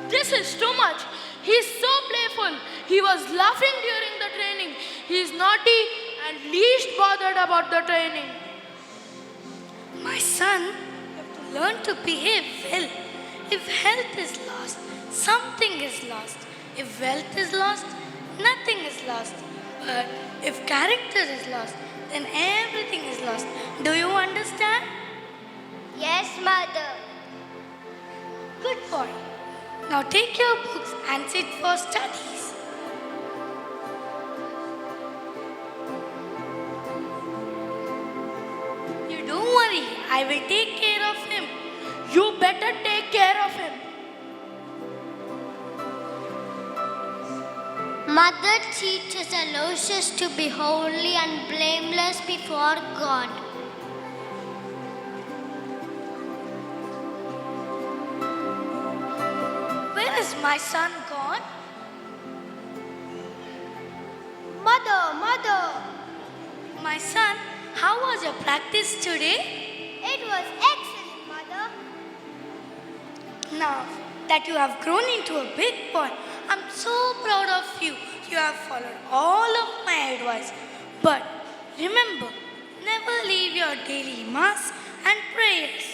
This is too much. He is so playful. He was laughing during the training. He is naughty and least bothered about the training. My son, you have to learn to behave well. If health is lost, something is lost. If wealth is lost, nothing is lost. But if character is lost, then everything is lost. Do you understand? Yes, Mother. Good boy. Now take your books and sit for studies. You don't worry, I will take care of him. You better take care of him. Mother teaches Aloysius to be holy and blameless before God. Where is my son gone? Mother. My son, how was your practice today? It was excellent, Mother. Now that you have grown into a big boy, I'm so proud of you. You have followed all of my advice. But remember, never leave your daily mass and prayers.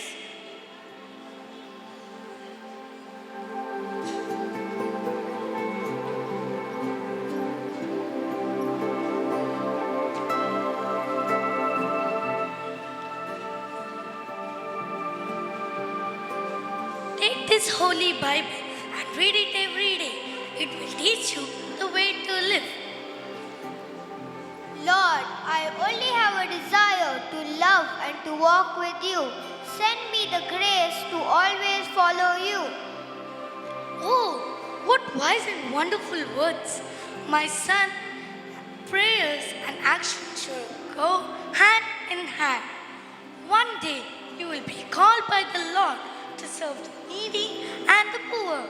Take this holy Bible and read it every day. It will teach you the way to live. Lord, I only have a desire to love and to walk with you. Send me the grace to always follow you. Oh, what wise and wonderful words. My son, prayers and action should go hand in hand. One day you will be called by the Lord to serve the needy and the poor.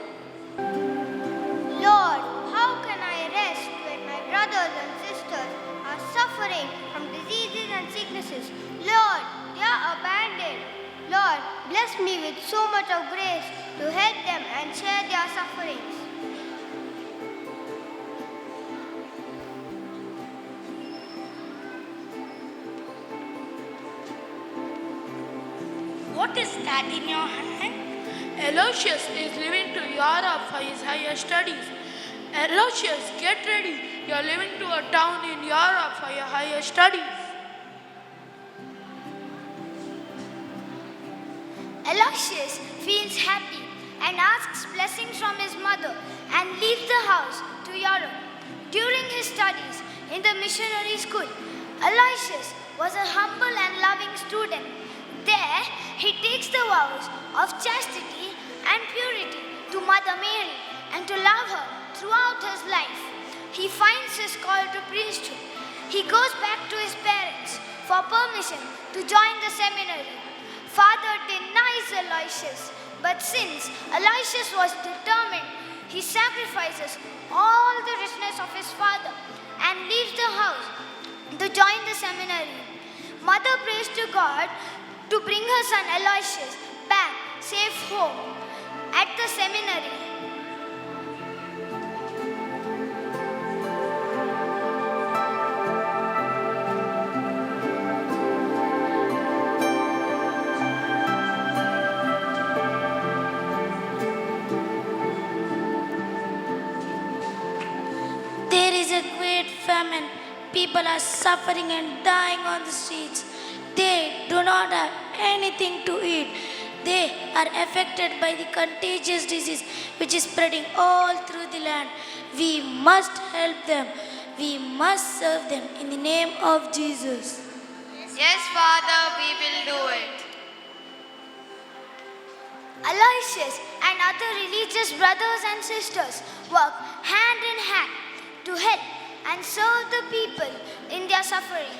Lord, how can I rest when my brothers and sisters are suffering from diseases and sicknesses? Lord, they are abandoned. Lord, bless me with so much of grace to help them and share their sufferings. What is that in your hand? Aloysius is leaving to Europe for his higher studies. Aloysius, get ready. You are leaving to a town in Europe for your higher studies. Aloysius feels happy and asks blessings from his mother and leaves the house to Europe. During his studies in the missionary school, Aloysius was a humble and loving student. There, he takes the vows of chastity and purity to Mother Mary and to love her throughout his life. He finds his call to priesthood. He goes back to his parents for permission to join the seminary. Father denies Aloysius, but since Aloysius was determined, he sacrifices all the richness of his father and leaves the house to join the seminary. Mother prays to God to bring her son Aloysius back safe home at the seminary. There is a great famine. People are suffering and dying on the streets. They do not have anything to eat. They are affected by the contagious disease which is spreading all through the land. We must help them. We must serve them in the name of Jesus. Yes, Father, we will do it. Aloysius and other religious brothers and sisters work hand in hand to help and serve the people in their suffering.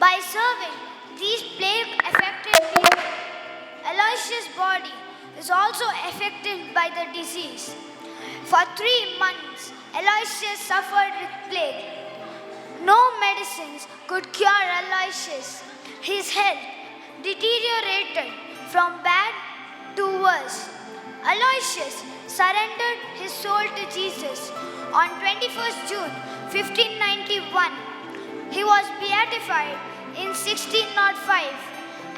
By serving these plague-affected people, Aloysius' body is also affected by the disease. For 3 months, Aloysius suffered with plague. No medicines could cure Aloysius. His health deteriorated from bad to worse. Aloysius surrendered his soul to Jesus on 21st June 1591. He was beatified in 1605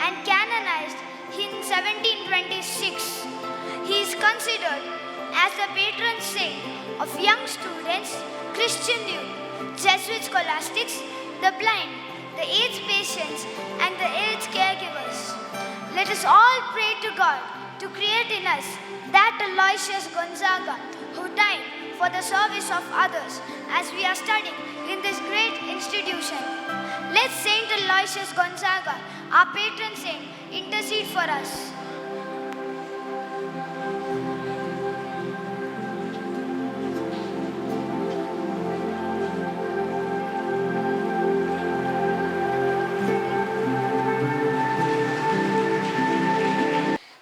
and canonized in 1726. He is considered as the patron saint of young students, Christian youth, Jesuit scholastics, the blind, the AIDS patients, and the AIDS caregivers. Let us all pray to God to create in us that Aloysius Gonzaga who died for the service of others as we are studying in this great institution. Let Saint Aloysius Gonzaga, our patron saint, intercede for us.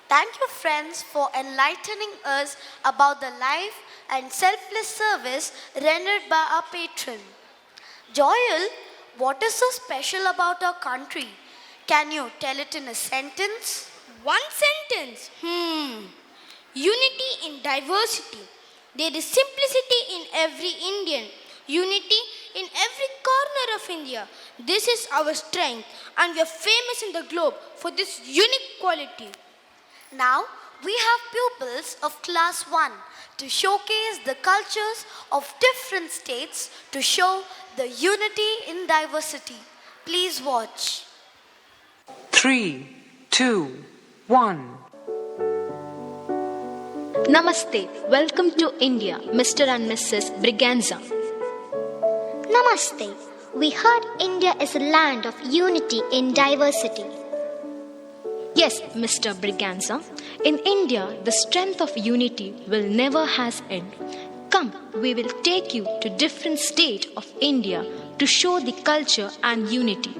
Thank you, friends, for enlightening us about the life and selfless service rendered by our patron. Joel, what is so special about our country? Can you tell it in a sentence? One sentence. Unity in diversity. There is simplicity in every Indian. Unity in every corner of India. This is our strength, and we are famous in the globe for this unique quality. Now, we have pupils of class 1 to showcase the cultures of different states to show the unity in diversity. Please watch. 3, 2, 1. Namaste. Welcome to India, Mr. and Mrs. Briganza. Namaste. We heard India is a land of unity in diversity. Yes, Mr. Briganza. In India, the strength of unity will never has end. Come, we will take you to different state of India to show the culture and unity.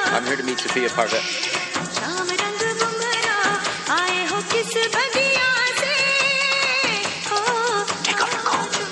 I'm here to meet Sophia Parvez. Take off your coat.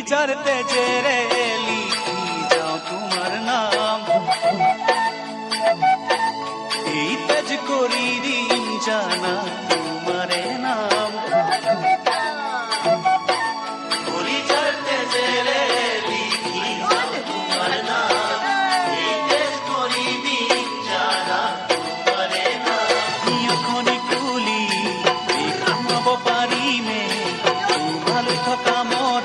चरते चेरे लिखी जाओ तुम्हार नाम এই তেজ করি ঋণ জানা তোমারে নাম কলি চরতে চেরে লিখি যাও তোমার নাম এই তেজ করি ঋণ জানা তোমারে নাম এখনি কুলি এই কামব পারি মে তোমাল থকা মর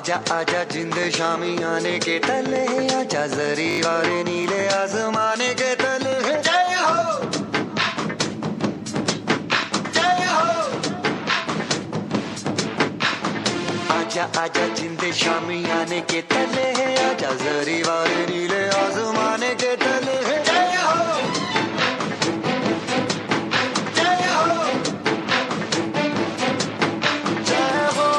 आजा आजा जिंद शामी आने के तले, आजा जरी वाले नीले आसमाने के तले। जय हो जय हो, आजा आजा जिंद शामी आने के तले, आजा जरी वाले नीले आसमाने के तले। जय हो जय हो जय हो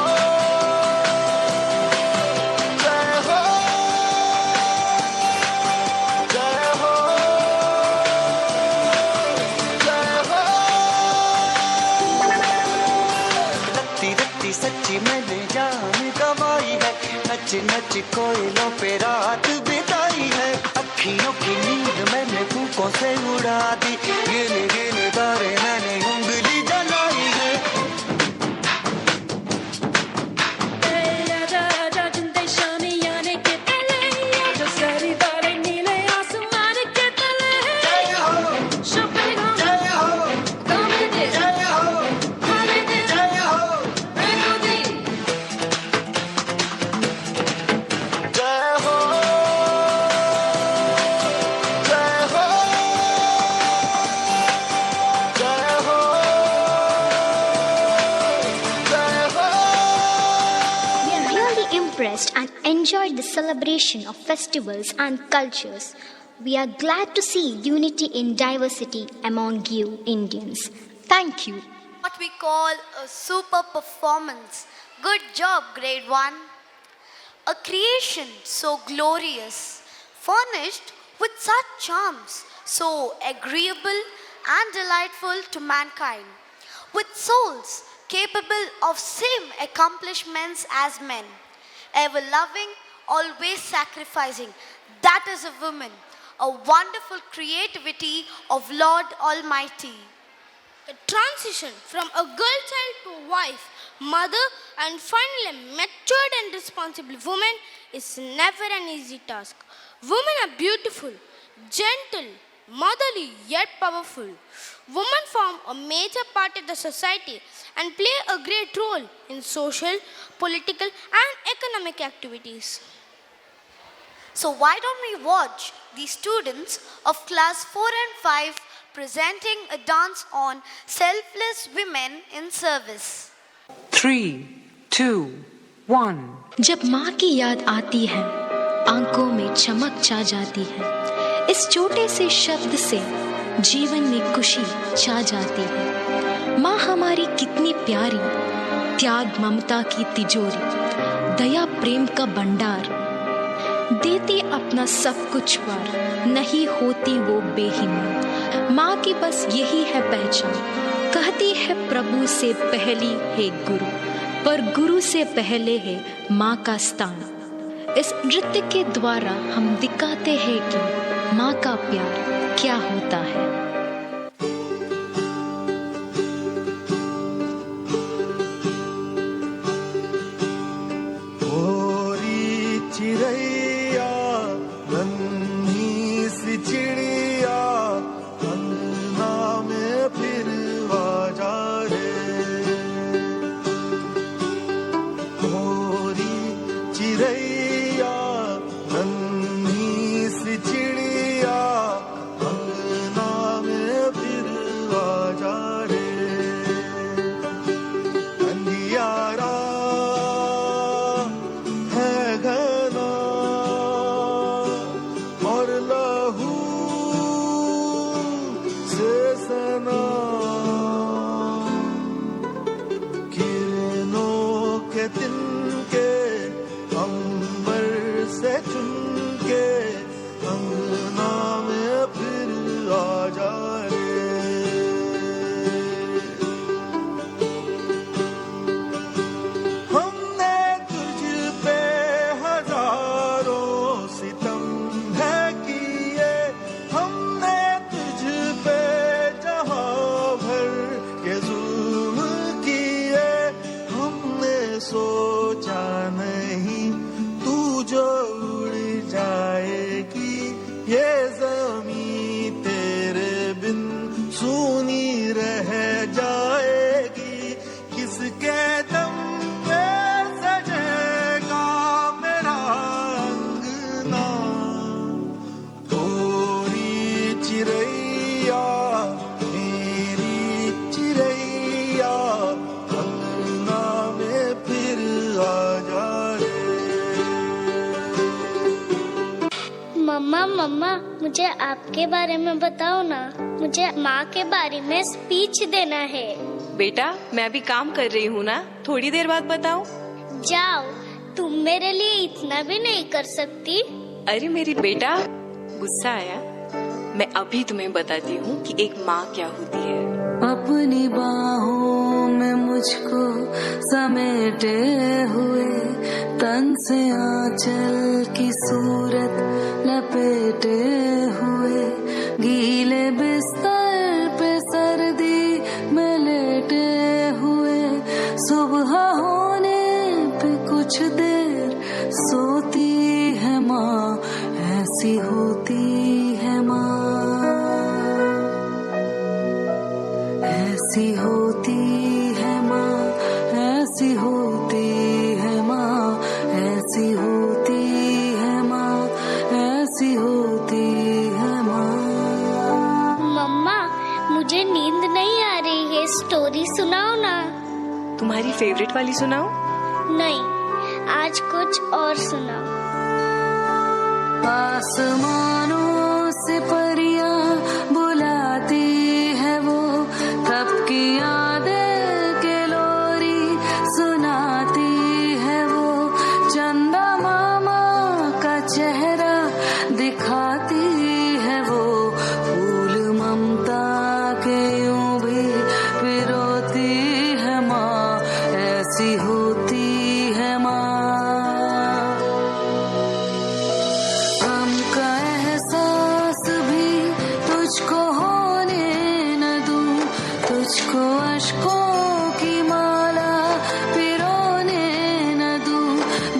जय हो जय हो जय हो। रत्ती रत्ती सच्ची मैंने जान गवाई है, नच नच कोयलों पे रात बिताई है। अखियों की नींद मैंने फूकों से उड़ा दी, गिन गिन तारे मैंने उंगली जलाई है। आजा आजा जिंद शामी आने के तले, आजा जरी वाले नीले आसमान के तले। जय हो Shopping on, जय हो comedy, जय हो holiday, जय हो melody. जय हो जय हो जय हो जय हो। We are really impressed and enjoyed the celebration of festivals and cultures. We are glad to see unity in diversity among you Indians. Thank you. What we call a super performance. Good job, grade 1. A creation so glorious, furnished with such charms, so agreeable and delightful to mankind, with souls capable of same accomplishments as men, ever loving, always sacrificing. That is a woman, a wonderful creativity of Lord Almighty. The transition from a girl child to a wife, mother, and finally a matured and responsible woman is never an easy task. Women are beautiful, gentle, motherly, yet powerful. Women form a major part of the society and play a great role in social, political, and economic activities. So why don't we watch the students of class 4 and 5 presenting a dance on selfless women in service. 3, 2, 1. जब माँ की याद आती है, आंखों में चमक छा जाती है। इस छोटे से शब्द से जीवन में खुशी छा जाती है। माँ हमारी कितनी प्यारी, त्याग ममता की तिजोरी, दया प्रेम का भंडार, देती अपना सब कुछ वार, नहीं होती वो बेईमान। माँ की बस यही है पहचान, कहती है प्रभु से पहली है गुरु, पर गुरु से पहले है माँ का स्थान। इस नृत्य के द्वारा हम दिखाते हैं कि माँ का प्यार क्या होता है। चिड़ैया नन्ही सी चिड़िया अंगना में फिर आजा रे, मोरी चिड़ैया नन्ही सी चिड़िया अंगना मम्मा मुझे आपके बारे में बताओ ना, मुझे माँ के बारे में स्पीच देना है। बेटा मैं अभी काम कर रही हूँ ना, थोड़ी देर बाद बताऊँ? जाओ, तुम मेरे लिए इतना भी नहीं कर सकती? अरे मेरी बेटा, गुस्सा आया? मैं अभी तुम्हें बताती हूँ कि एक माँ क्या होती है। अपनी बाहों में मुझको समेटे हुए, तन से आंचल की सूरत लपेटे हुए, गीले बिस्तर पे सर्दी में लेटे हुए, सुबह होने पे कुछ देर सोती है माँ, ऐसी होती है माँ, ऐसी होती है माँ, ऐसी होती है माँ, ऐसी होती है माँ, ऐसी होती है माँ। मम्मा मुझे नींद नहीं आ रही है, स्टोरी सुनाओ ना। तुम्हारी फेवरेट वाली सुनाओ? नहीं, आज कुछ और सुनाओ। आसमानों से परियां बुलाती है वो, तब की यादें के लोरी सुनाती है वो, चंदा मामा का चेहरा दिखाती है वो, फूल ममता के यूं भी पिरोती है माँ, ऐसी होती है माँ। हमका एहसास भी तुझको होने न दूं, तुझको अश्कों की माला पिरोने न दूं,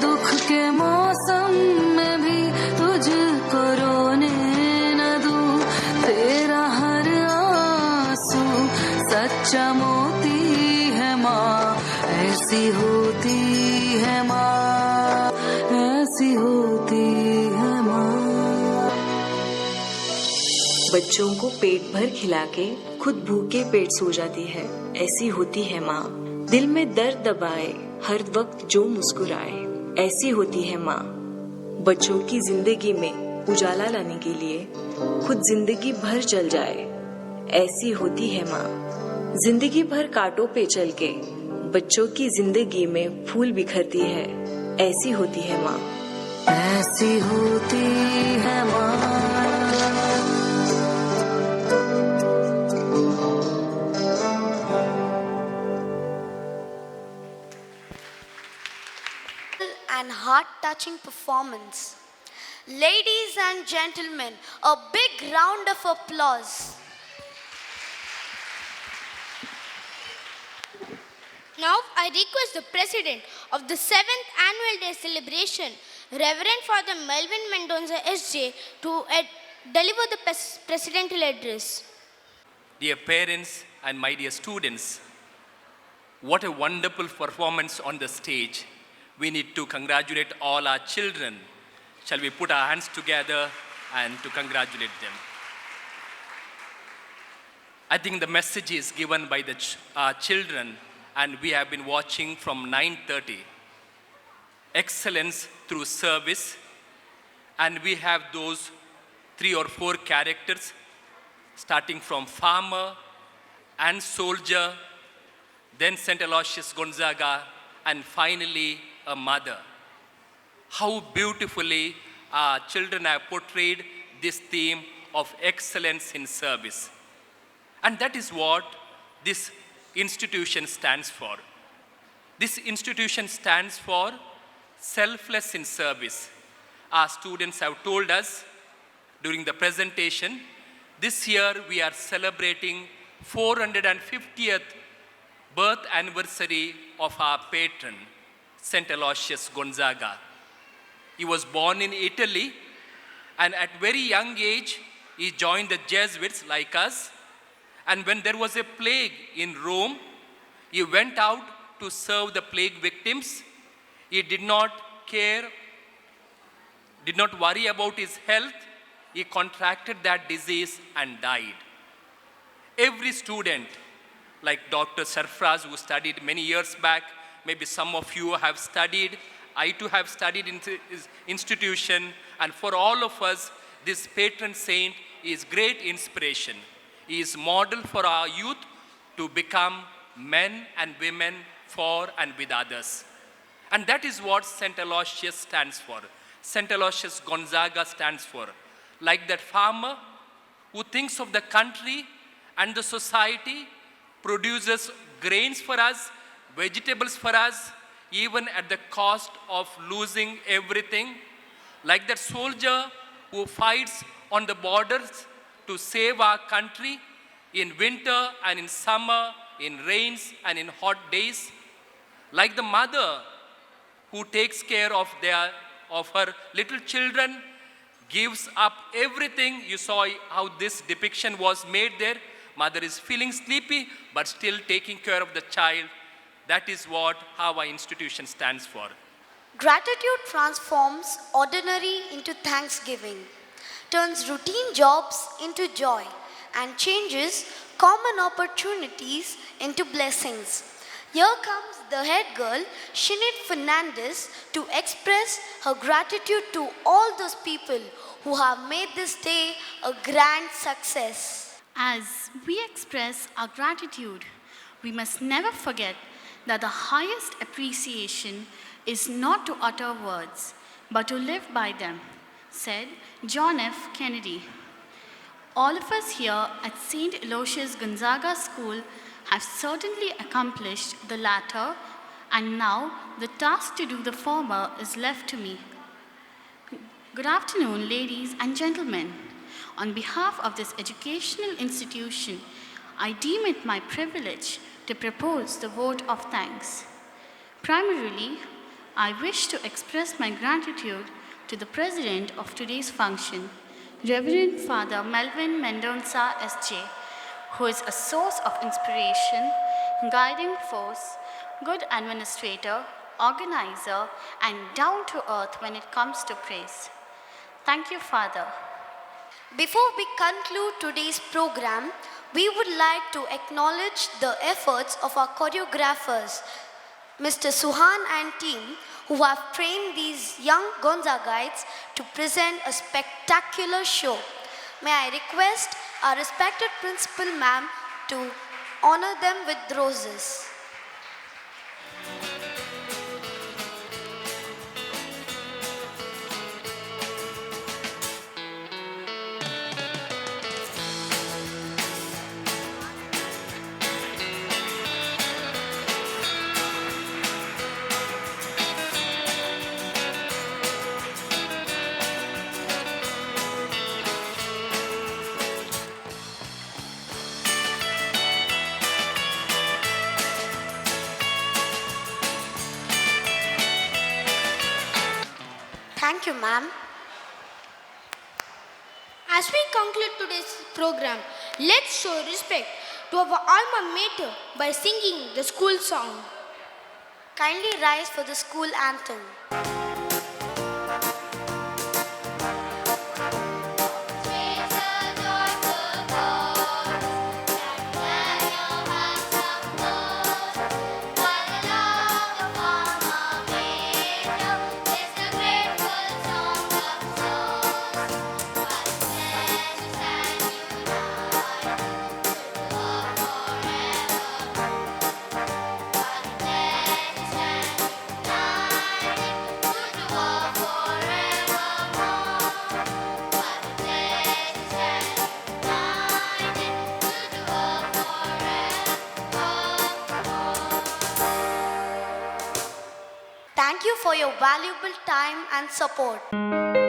दुख के मौसम में भी तुझको रोने न दूं, तेरा हर आंसू सच्चा मोती है माँ, ऐसी होती है माँ, ऐसी होती है माँ। बच्चों को पेट भर खिला के खुद भूखे पेट सो जाती है, ऐसी होती है माँ। दिल में दर्द दबाए हर वक्त जो मुस्कुराए, ऐसी होती है माँ। बच्चों की जिंदगी में उजाला लाने के लिए खुद जिंदगी भर चल जाए, ऐसी होती है माँ। जिंदगी भर कांटों पे चल के बच्चों की जिंदगी में फूल बिखरती है, ऐसी होती है माँ, ऐसी होती है माँ। And heart-touching performance. Ladies and gentlemen, a big round of applause. Now I request the President of the 7th Annual Day Celebration, Reverend Father Melvin Mendonza SJ, to deliver the presidential address. Dear parents and my dear students, what a wonderful performance on the stage. We need to congratulate all our children. Shall we put our hands together and to congratulate them? I think the message is given by the children, and we have been watching from 9:30. Excellence through service, and we have those 3 or 4 characters, starting from farmer and soldier, then St. Aloysius Gonzaga, and finally a mother. How beautifully our children have portrayed this theme of excellence in service. And that is what this institution stands for. This institution stands for selfless in service. Our students have told us during the presentation, this year we are celebrating 450th birth anniversary of our patron, St. Aloysius Gonzaga. He was born in Italy, and at very young age, he joined the Jesuits like us. And when there was a plague in Rome, he went out to serve the plague victims. He did not worry about his health. He contracted that disease and died. Every student, like Dr. Sarfraz, who studied many years back, maybe some of you have studied, I too have studied in his institution, and for all of us, this patron saint is great inspiration. He is model for our youth to become men and women for and with others. And that is what St. Aloysius stands for. St. Aloysius Gonzaga stands for. Like that farmer who thinks of the country and the society, produces grains for us, vegetables for us, even at the cost of losing everything. Like that soldier who fights on the borders to save our country in winter and in summer, in rains and in hot days. Like the mother who takes care of her little children, gives up everything. You saw how this depiction was made there. Mother is feeling sleepy, but still taking care of the child. That is how our institution stands for. Gratitude transforms ordinary into thanksgiving, turns routine jobs into joy, and changes common opportunities into blessings. Here comes the head girl, Shinit Fernandez, to express her gratitude to all those people who have made this day a grand success. As we express our gratitude, we must never forget that the highest appreciation is not to utter words, but to live by them, said John F. Kennedy. All of us here at St. Aloysius Gonzaga School have certainly accomplished the latter, and now the task to do the former is left to me. Good afternoon, ladies and gentlemen. On behalf of this educational institution, I deem it my privilege to propose the vote of thanks. Primarily, I wish to express my gratitude to the president of today's function, Reverend Father Melvin Mendonça S.J., who is a source of inspiration, guiding force, good administrator, organizer, and down to earth when it comes to praise. Thank you, Father. Before we conclude today's program, we would like to acknowledge the efforts of our choreographers, Mr. Suhan and team, who have trained these young Gonzagaites to present a spectacular show. May I request our respected principal ma'am to honor them with roses. Thank you, ma'am. As we conclude today's program, let's show respect to our alma mater by singing the school song. Kindly rise for the school anthem. Thank you for your valuable time and support.